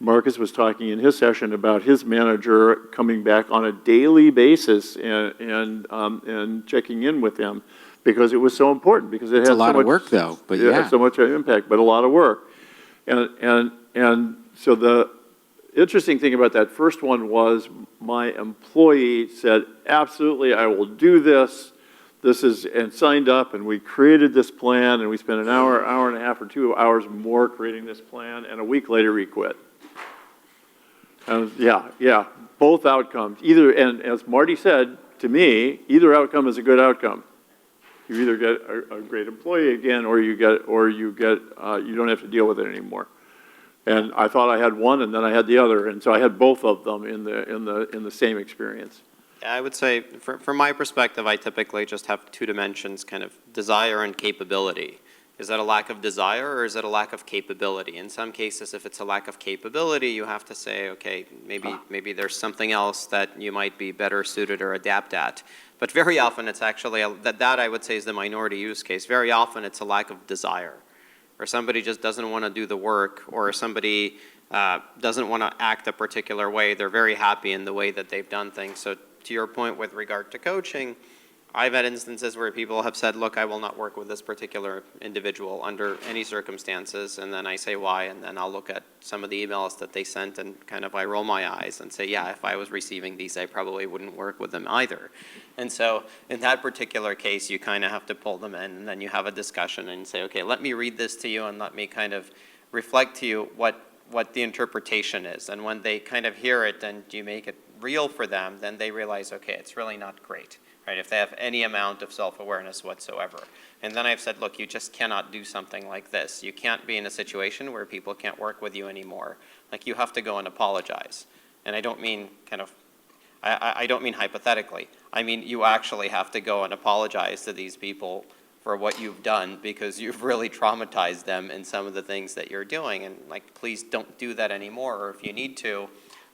Marcus was talking in his session about his manager coming back on a daily basis and checking in with him because it was so important, because it had a lot of work though, but it had so much impact, but a lot of work. And so the interesting thing about that first one was my employee said, absolutely, I will do this. And signed up, and we created this plan, and we spent an hour and a half or 2 hours more creating this plan, and a week later he quit. Yeah, both outcomes. And as Marty said to me, either outcome is a good outcome. You either get a great employee again, or you don't have to deal with it anymore. And I thought I had one, and then I had the other, and so I had both of them in the same experience. I would say, from my perspective, I typically just have two dimensions, kind of desire and capability. Is that a lack of desire, or is it a lack of capability? In some cases, if it's a lack of capability, you have to say, okay, maybe there's something else that you might be better suited or adapt at. But very often it's actually, that I would say is the minority use case. Very often it's a lack of desire, or somebody just doesn't want to do the work, or somebody doesn't want to act a particular way. They're very happy in the way that they've done things. So to your point with regard to coaching, I've had instances where people have said, look, I will not work with this particular individual under any circumstances, and then I say why, and then I'll look at some of the emails that they sent and kind of I roll my eyes and say, yeah, if I was receiving these, I probably wouldn't work with them either. And so in that particular case, you kind of have to pull them in, and then you have a discussion and say, okay, let me read this to you and let me kind of reflect to you what the interpretation is. And when they kind of hear it and you make it real for them, then they realize, okay, it's really not great. Right, if they have any amount of self-awareness whatsoever. And then I've said, look, you just cannot do something like this. You can't be in a situation where people can't work with you anymore. Like, you have to go and apologize. And I don't mean I don't mean hypothetically. I mean, you actually have to go and apologize to these people for what you've done, because you've really traumatized them in some of the things that you're doing. And like, please don't do that anymore. Or if you need to,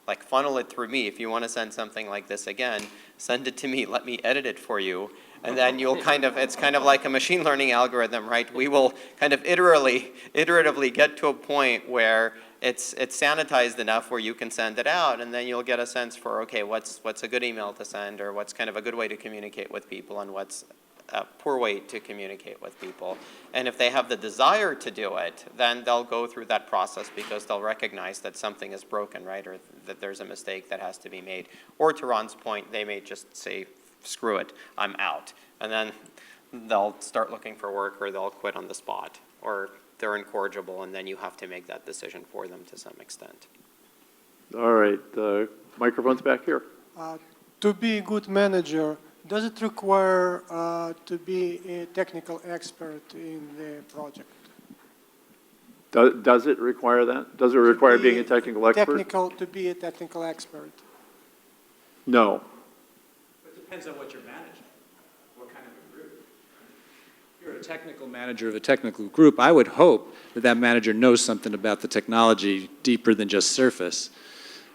like, funnel it through me. If you want to send something like this again, send it to me. Let me edit it for you. And then you'll it's kind of like a machine learning algorithm, right? We will kind of iteratively get to a point where it's sanitized enough where you can send it out, and then you'll get a sense for, okay, what's a good email to send, or what's kind of a good way to communicate with people, and what's a poor way to communicate with people. And if they have the desire to do it, then they'll go through that process because they'll recognize that something is broken, right, or that there's a mistake that has to be made. Or to Ron's point, they may just say, screw it, I'm out. And then they'll start looking for work, or they'll quit on the spot, or they're incorrigible, and then you have to make that decision for them to some extent. All right, the microphone's back here. To be a good manager, does it require to be a technical expert in the project? Does it require that? Does it require being a technical expert? To be a technical expert. No. It depends on what you're managing. what kind of a group. If you're a technical manager of a technical group, I would hope that that manager knows something about the technology deeper than just surface.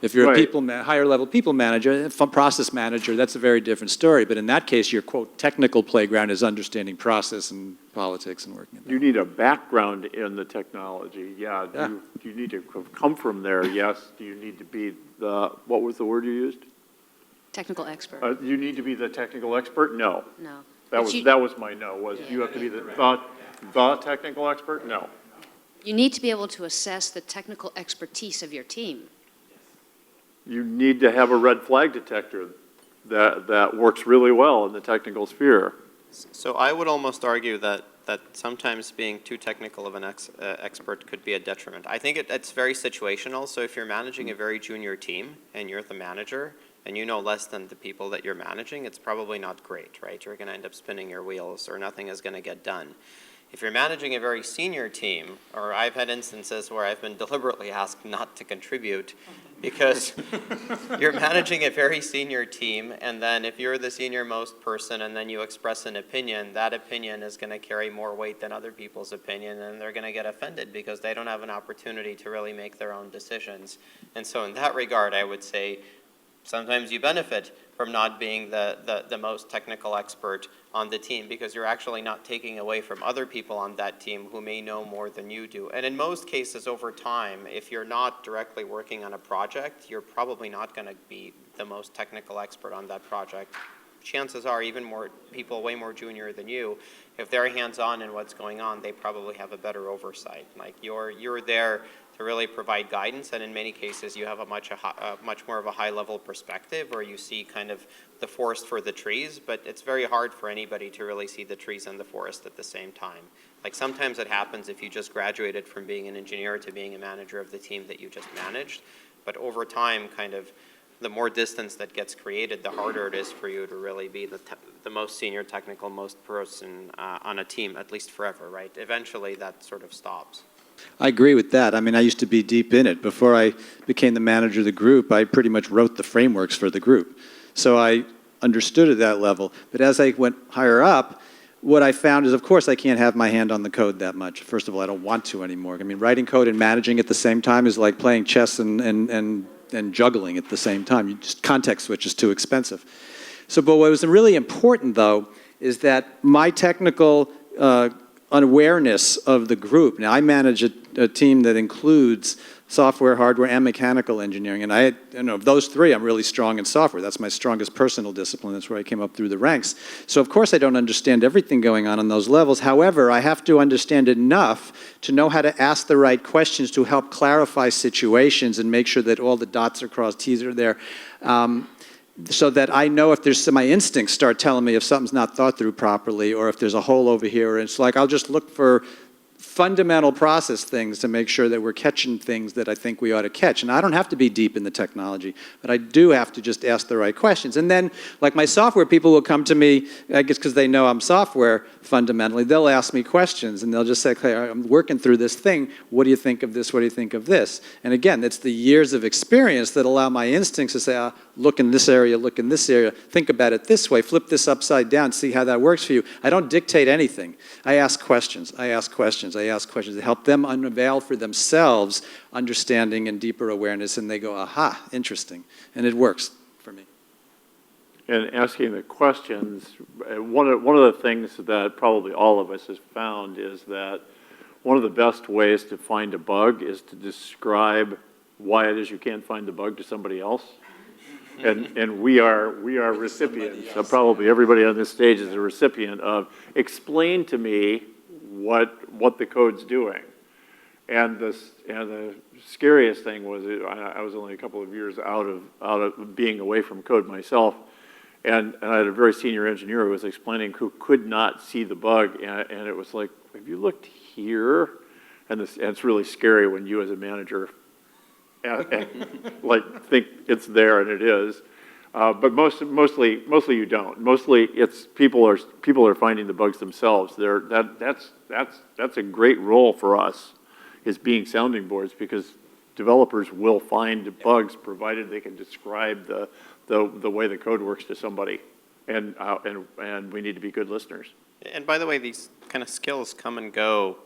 If you're a higher level people manager, process manager, that's a very different story. But in that case, your quote technical playground is understanding process and politics and working. You need a background in the technology, yeah. Do you need to come from there? Yes. Do you need to be the, what was the word you used? Technical expert. You need to be the technical expert? No. No. That was my no. Was you have to be the technical expert? No. You need to be able to assess the technical expertise of your team. You need to have a red flag detector that works really well in the technical sphere. So I would almost argue that sometimes being too technical of an expert could be a detriment. I think it's very situational. So if you're managing a very junior team and you're the manager and you know less than the people that you're managing, it's probably not great, right? You're going to end up spinning your wheels or nothing is going to get done. If you're managing a very senior team, or I've had instances where I've been deliberately asked not to contribute because you're managing a very senior team, and then if you're the senior most person and then you express an opinion, that opinion is going to carry more weight than other people's opinion, and they're going to get offended because they don't have an opportunity to really make their own decisions. And so in that regard, I would say sometimes you benefit from not being the most technical expert on the team because you're actually not taking away from other people on that team who may know more than you do. And in most cases over time, if you're not directly working on a project, you're probably not going to be the most technical expert on that project. Chances are even more people way more junior than you, if they're hands-on in what's going on, they probably have a better oversight. Like you're there to really provide guidance, and in many cases you have a much more of a high-level perspective where you see kind of the forest for the trees, but it's very hard for anybody to really see the trees and the forest at the same time. Like sometimes it happens if you just graduated from being an engineer to being a manager of the team that you just managed, but over time kind of the more distance that gets created, the harder it is for you to really be the most senior technical most person on a team, at least forever, right? Eventually that sort of stops. I agree with that. I mean, I used to be deep in it. Before I became the manager of the group, I pretty much wrote the frameworks for the group. So I understood at that level. But as I went higher up, what I found is, of course, I can't have my hand on the code that much. First of all, I don't want to anymore. I mean, writing code and managing at the same time is like playing chess and juggling at the same time. Context switch is too expensive. So, but what was really important, though, is that my technical unawareness of the group. Now, I manage a team that includes software, hardware, and mechanical engineering. And of those three, I'm really strong in software. That's my strongest personal discipline. That's where I came up through the ranks. So, of course, I don't understand everything going on those levels. However, I have to understand enough to know how to ask the right questions to help clarify situations and make sure that all the dots are crossed, T's are there. So that I know if there's my instincts start telling me if something's not thought through properly or if there's a hole over here. And it's like I'll just look for fundamental process things to make sure that we're catching things that I think we ought to catch. And I don't have to be deep in the technology, but I do have to just ask the right questions. And then, like my software people will come to me, I guess because they know I'm software fundamentally, they'll ask me questions and they'll just say, okay, I'm working through this thing. What do you think of this? What do you think of this? And again, it's the years of experience that allow my instincts to say, look in this area, look in this area, think about it this way, flip this upside down, see how that works for you. I don't dictate anything. I ask questions. I ask questions. I ask questions to help them unveil for themselves understanding and deeper awareness, and they go, aha, interesting. And it works for me. And asking the questions, one of the things that probably all of us has found is that one of the best ways to find a bug is to describe why it is you can't find the bug to somebody else. And we are recipients. So probably everybody on this stage is a recipient of explain to me what the code's doing. And the scariest thing was I was only a couple of years out of being away from code myself, and I had a very senior engineer who was explaining who could not see the bug, and it was like, have you looked here? And it's really scary when you as a manager like think it's there, and it is. But mostly you don't. Mostly it's people are finding the bugs themselves. That's a great role for us, is being sounding boards, because developers will find bugs provided they can describe the way the code works to somebody. and we need to be good listeners. And by the way, these kind of skills come and go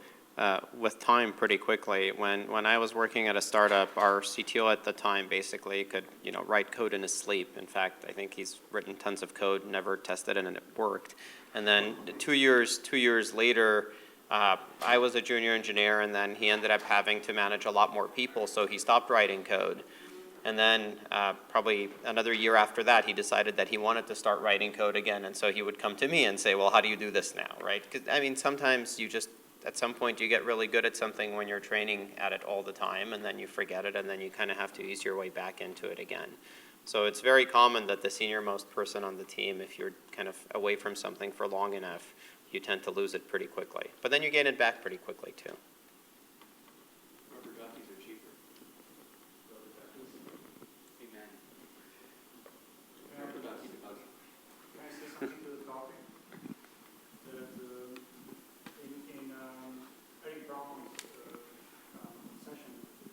with time pretty quickly. When I was working at a startup, our CTO at the time basically could, write code in his sleep. In fact, I think he's written tons of code, never tested it, and it worked. And then 2 years later, I was a junior engineer, and then he ended up having to manage a lot more people, so he stopped writing code. And then probably another year after that, he decided that he wanted to start writing code again, and so he would come to me and say, well, how do you do this now, right? Because, I mean, sometimes you just, at some point, you get really good at something when you're training at it all the time, and then you forget it, and then you kind of have to ease your way back into it again. So it's very common that the senior-most person on the team, if you're kind of away from something for long enough, you tend to lose it pretty quickly. But then you gain it back pretty quickly, too.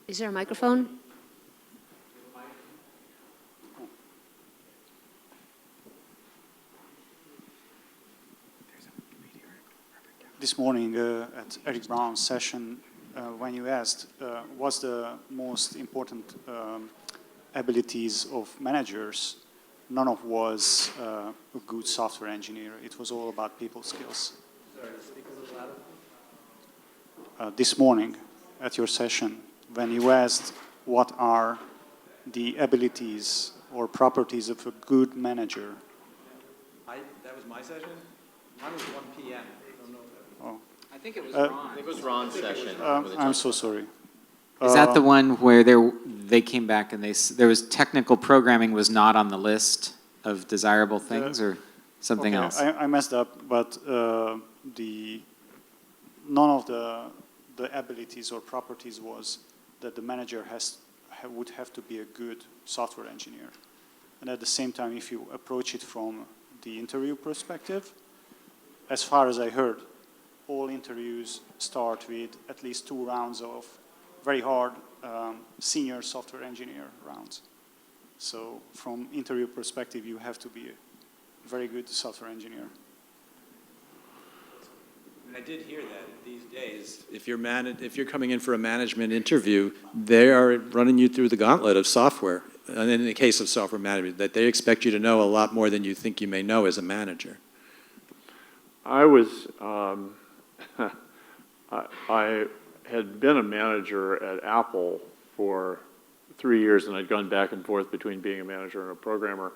Is there a microphone? This morning at Eric Brown's session, when you asked what's the most important abilities of managers, none of was a good software engineer. It was all about people skills. Sorry, speak a little louder. This morning at your session, when you asked what are the abilities or properties of a good manager. That was my session? Mine was 1 p.m. I don't know if that was. I think it was Ron. I think it was Ron's session. I'm so sorry. Is that the one where they came back and there was technical programming was not on the list of desirable things or something else? I messed up, but none of the abilities or properties was that the manager would have to be a good software engineer. And at the same time, if you approach it from the interview perspective, as far as I heard, all interviews start with at least 2 rounds of very hard senior software engineer rounds. So from interview perspective, you have to be a very good software engineer. I did hear that these days, if you're coming in for a management interview, they are running you through the gauntlet of software. And in the case of software management, that they expect you to know a lot more than you think you may know as a manager. I was, I had been a manager at Apple for 3 years, and I'd gone back and forth between being a manager and a programmer.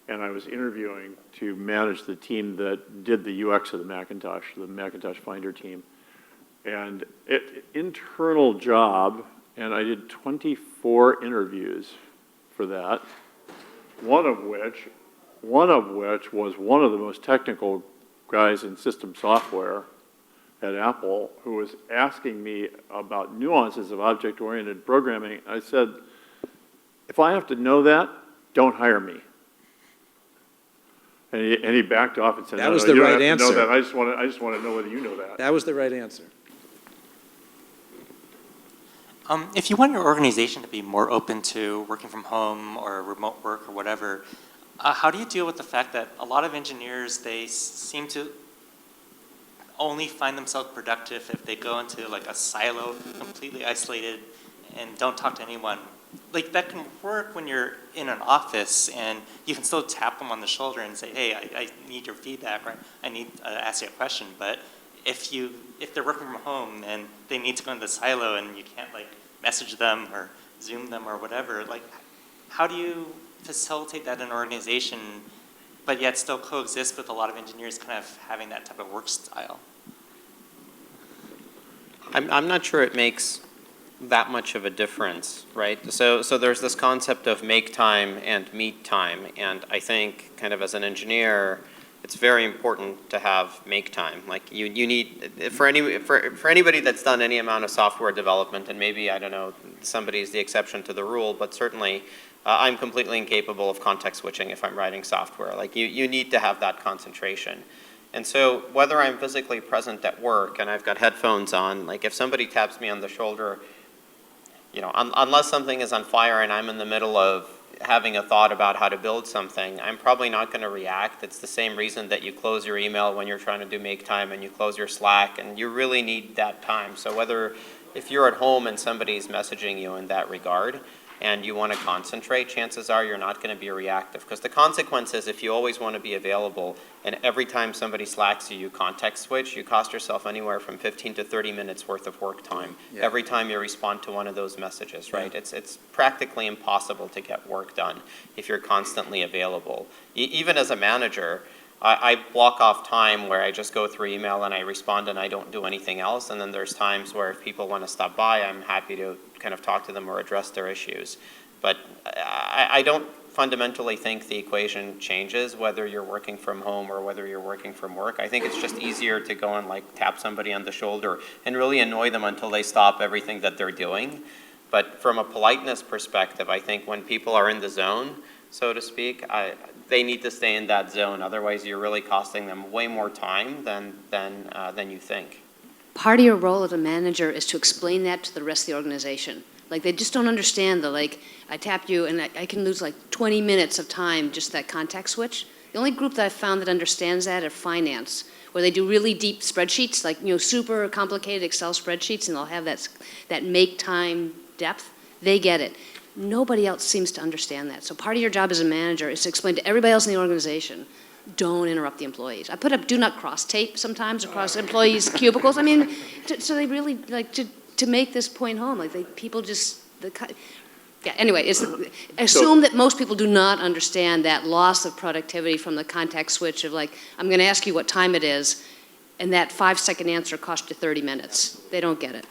And I was interviewing to manage the team that did the UX of the Macintosh Finder team. And internal job, and I did 24 interviews for that, one of which was one of the most technical guys in system software at Apple, who was asking me about nuances of object-oriented programming. I said, if I have to know that, don't hire me. And he backed off and said, that was the right answer. Know that. I just want to know whether you know that. That was the right answer. If you want your organization to be more open to working from home or remote work or whatever, how do you deal with the fact that a lot of engineers, they seem to only find themselves productive if they go into like a silo, completely isolated, and don't talk to anyone? Like that can work when you're in an office and you can still tap them on the shoulder and say, hey, I need your feedback, right? I need to ask you a question. But if they're working from home and they need to go into the silo and you can't like message them or Zoom them or whatever, like how do you facilitate that in an organization but yet still coexist with a lot of engineers kind of having that type of work style? I'm not sure it makes that much of a difference, right? So there's this concept of make time and meet time, and I think kind of as an engineer, it's very important to have make time. Like you need, for anybody that's done any amount of software development, and maybe, I don't know, somebody's the exception to the rule, but certainly I'm completely incapable of context switching if I'm writing software. Like you need to have that concentration. And so whether I'm physically present at work and I've got headphones on, like if somebody taps me on the shoulder, unless something is on fire and I'm in the middle of having a thought about how to build something, I'm probably not going to react. It's the same reason that you close your email when you're trying to do make time and you close your Slack, and you really need that time. So if you're at home and somebody's messaging you in that regard, and you want to concentrate, chances are you're not going to be reactive. Because the consequence is if you always want to be available and every time somebody slacks you, you context switch, you cost yourself anywhere from 15 to 30 minutes worth of work time every time you respond to one of those messages, right? It's practically impossible to get work done if you're constantly available. Even as a manager, I block off time where I just go through email and I respond and I don't do anything else. And then there's times where if people want to stop by, I'm happy to kind of talk to them or address their issues. But I don't fundamentally think the equation changes whether you're working from home or whether you're working from work. I think it's just easier to go and like tap somebody on the shoulder and really annoy them until they stop everything that they're doing. But from a politeness perspective, I think when people are in the zone, so to speak, they need to stay in that zone. Otherwise, you're really costing them way more time than you think. Part of your role as a manager is to explain that to the rest of the organization. Like, they just don't understand I tap you and I can lose like 20 minutes of time, just that context switch. The only group that I've found that understands that are finance, where they do really deep spreadsheets, like, super complicated Excel spreadsheets, and they'll have that make time depth. They get it. Nobody else seems to understand that. So part of your job as a manager is to explain to everybody else in the organization, don't interrupt the employees. I put up do not cross tape sometimes across employees' cubicles. I mean, so they really to make this point home. People just, anyway, assume that most people do not understand that loss of productivity from the context switch of I'm going to ask you what time it is, and that 5-second answer cost you 30 minutes. They don't get it.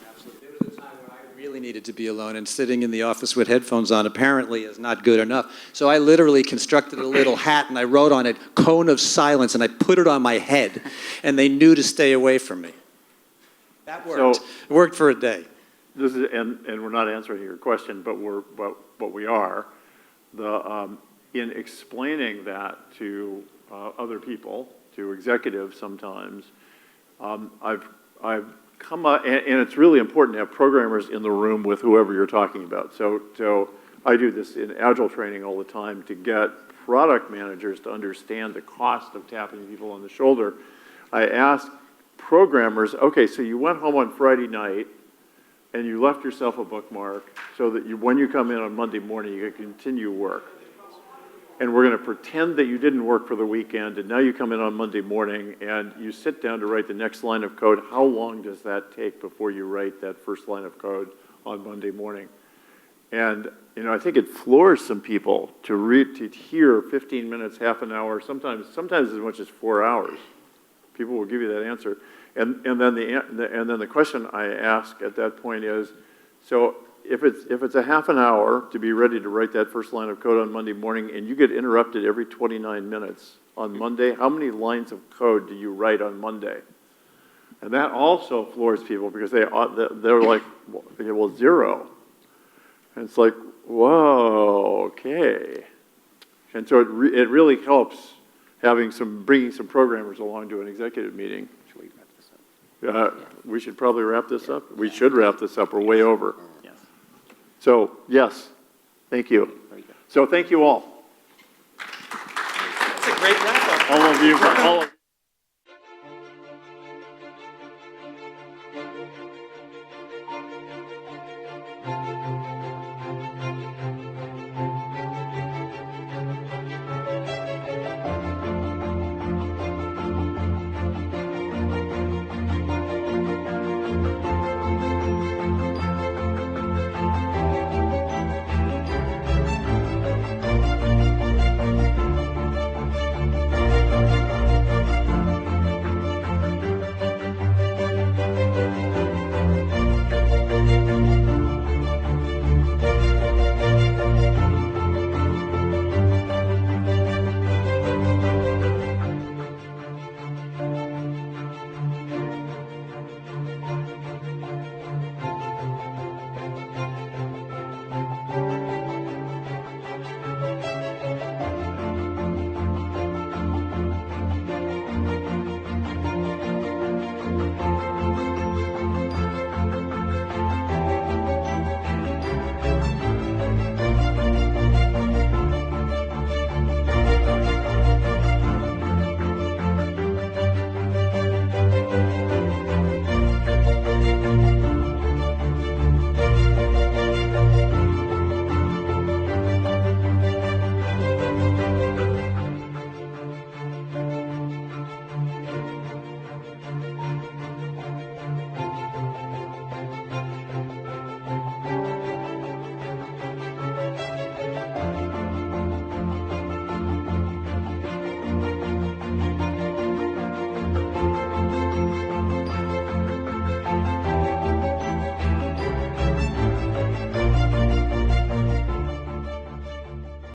Really needed to be alone, and sitting in the office with headphones on apparently is not good enough. So I literally constructed a little hat and I wrote on it, "Cone of Silence," and I put it on my head, and they knew to stay away from me. That worked. It worked for a day. This is, and we're not answering your question, but we are. In explaining that to other people, to executives sometimes, I've come up, and it's really important to have programmers in the room with whoever you're talking about. So I do this in Agile training all the time to get product managers to understand the cost of tapping people on the shoulder. I ask programmers, okay, so you went home on Friday night and you left yourself a bookmark so that when you come in on Monday morning, you can continue work. And we're going to pretend that you didn't work for the weekend, and now you come in on Monday morning, and you sit down to write the next line of code. How long does that take before you write that first line of code on Monday morning? And, I think it floors some people to hear 15 minutes, half an hour, sometimes as much as 4 hours. People will give you that answer. And then the question I ask at that point is, so if it's a half an hour to be ready to write that first line of code on Monday morning, and you get interrupted every 29 minutes on Monday, how many lines of code do you write on Monday? And that also floors people because they're like, well, 0. And it's like, whoa, okay. And so it really helps bringing some programmers along to an executive meeting. Should we wrap this up? We should probably wrap this up. We should wrap this up. We're way over. So, yes, thank you. So thank you all. That's a great wrap-up. All of you.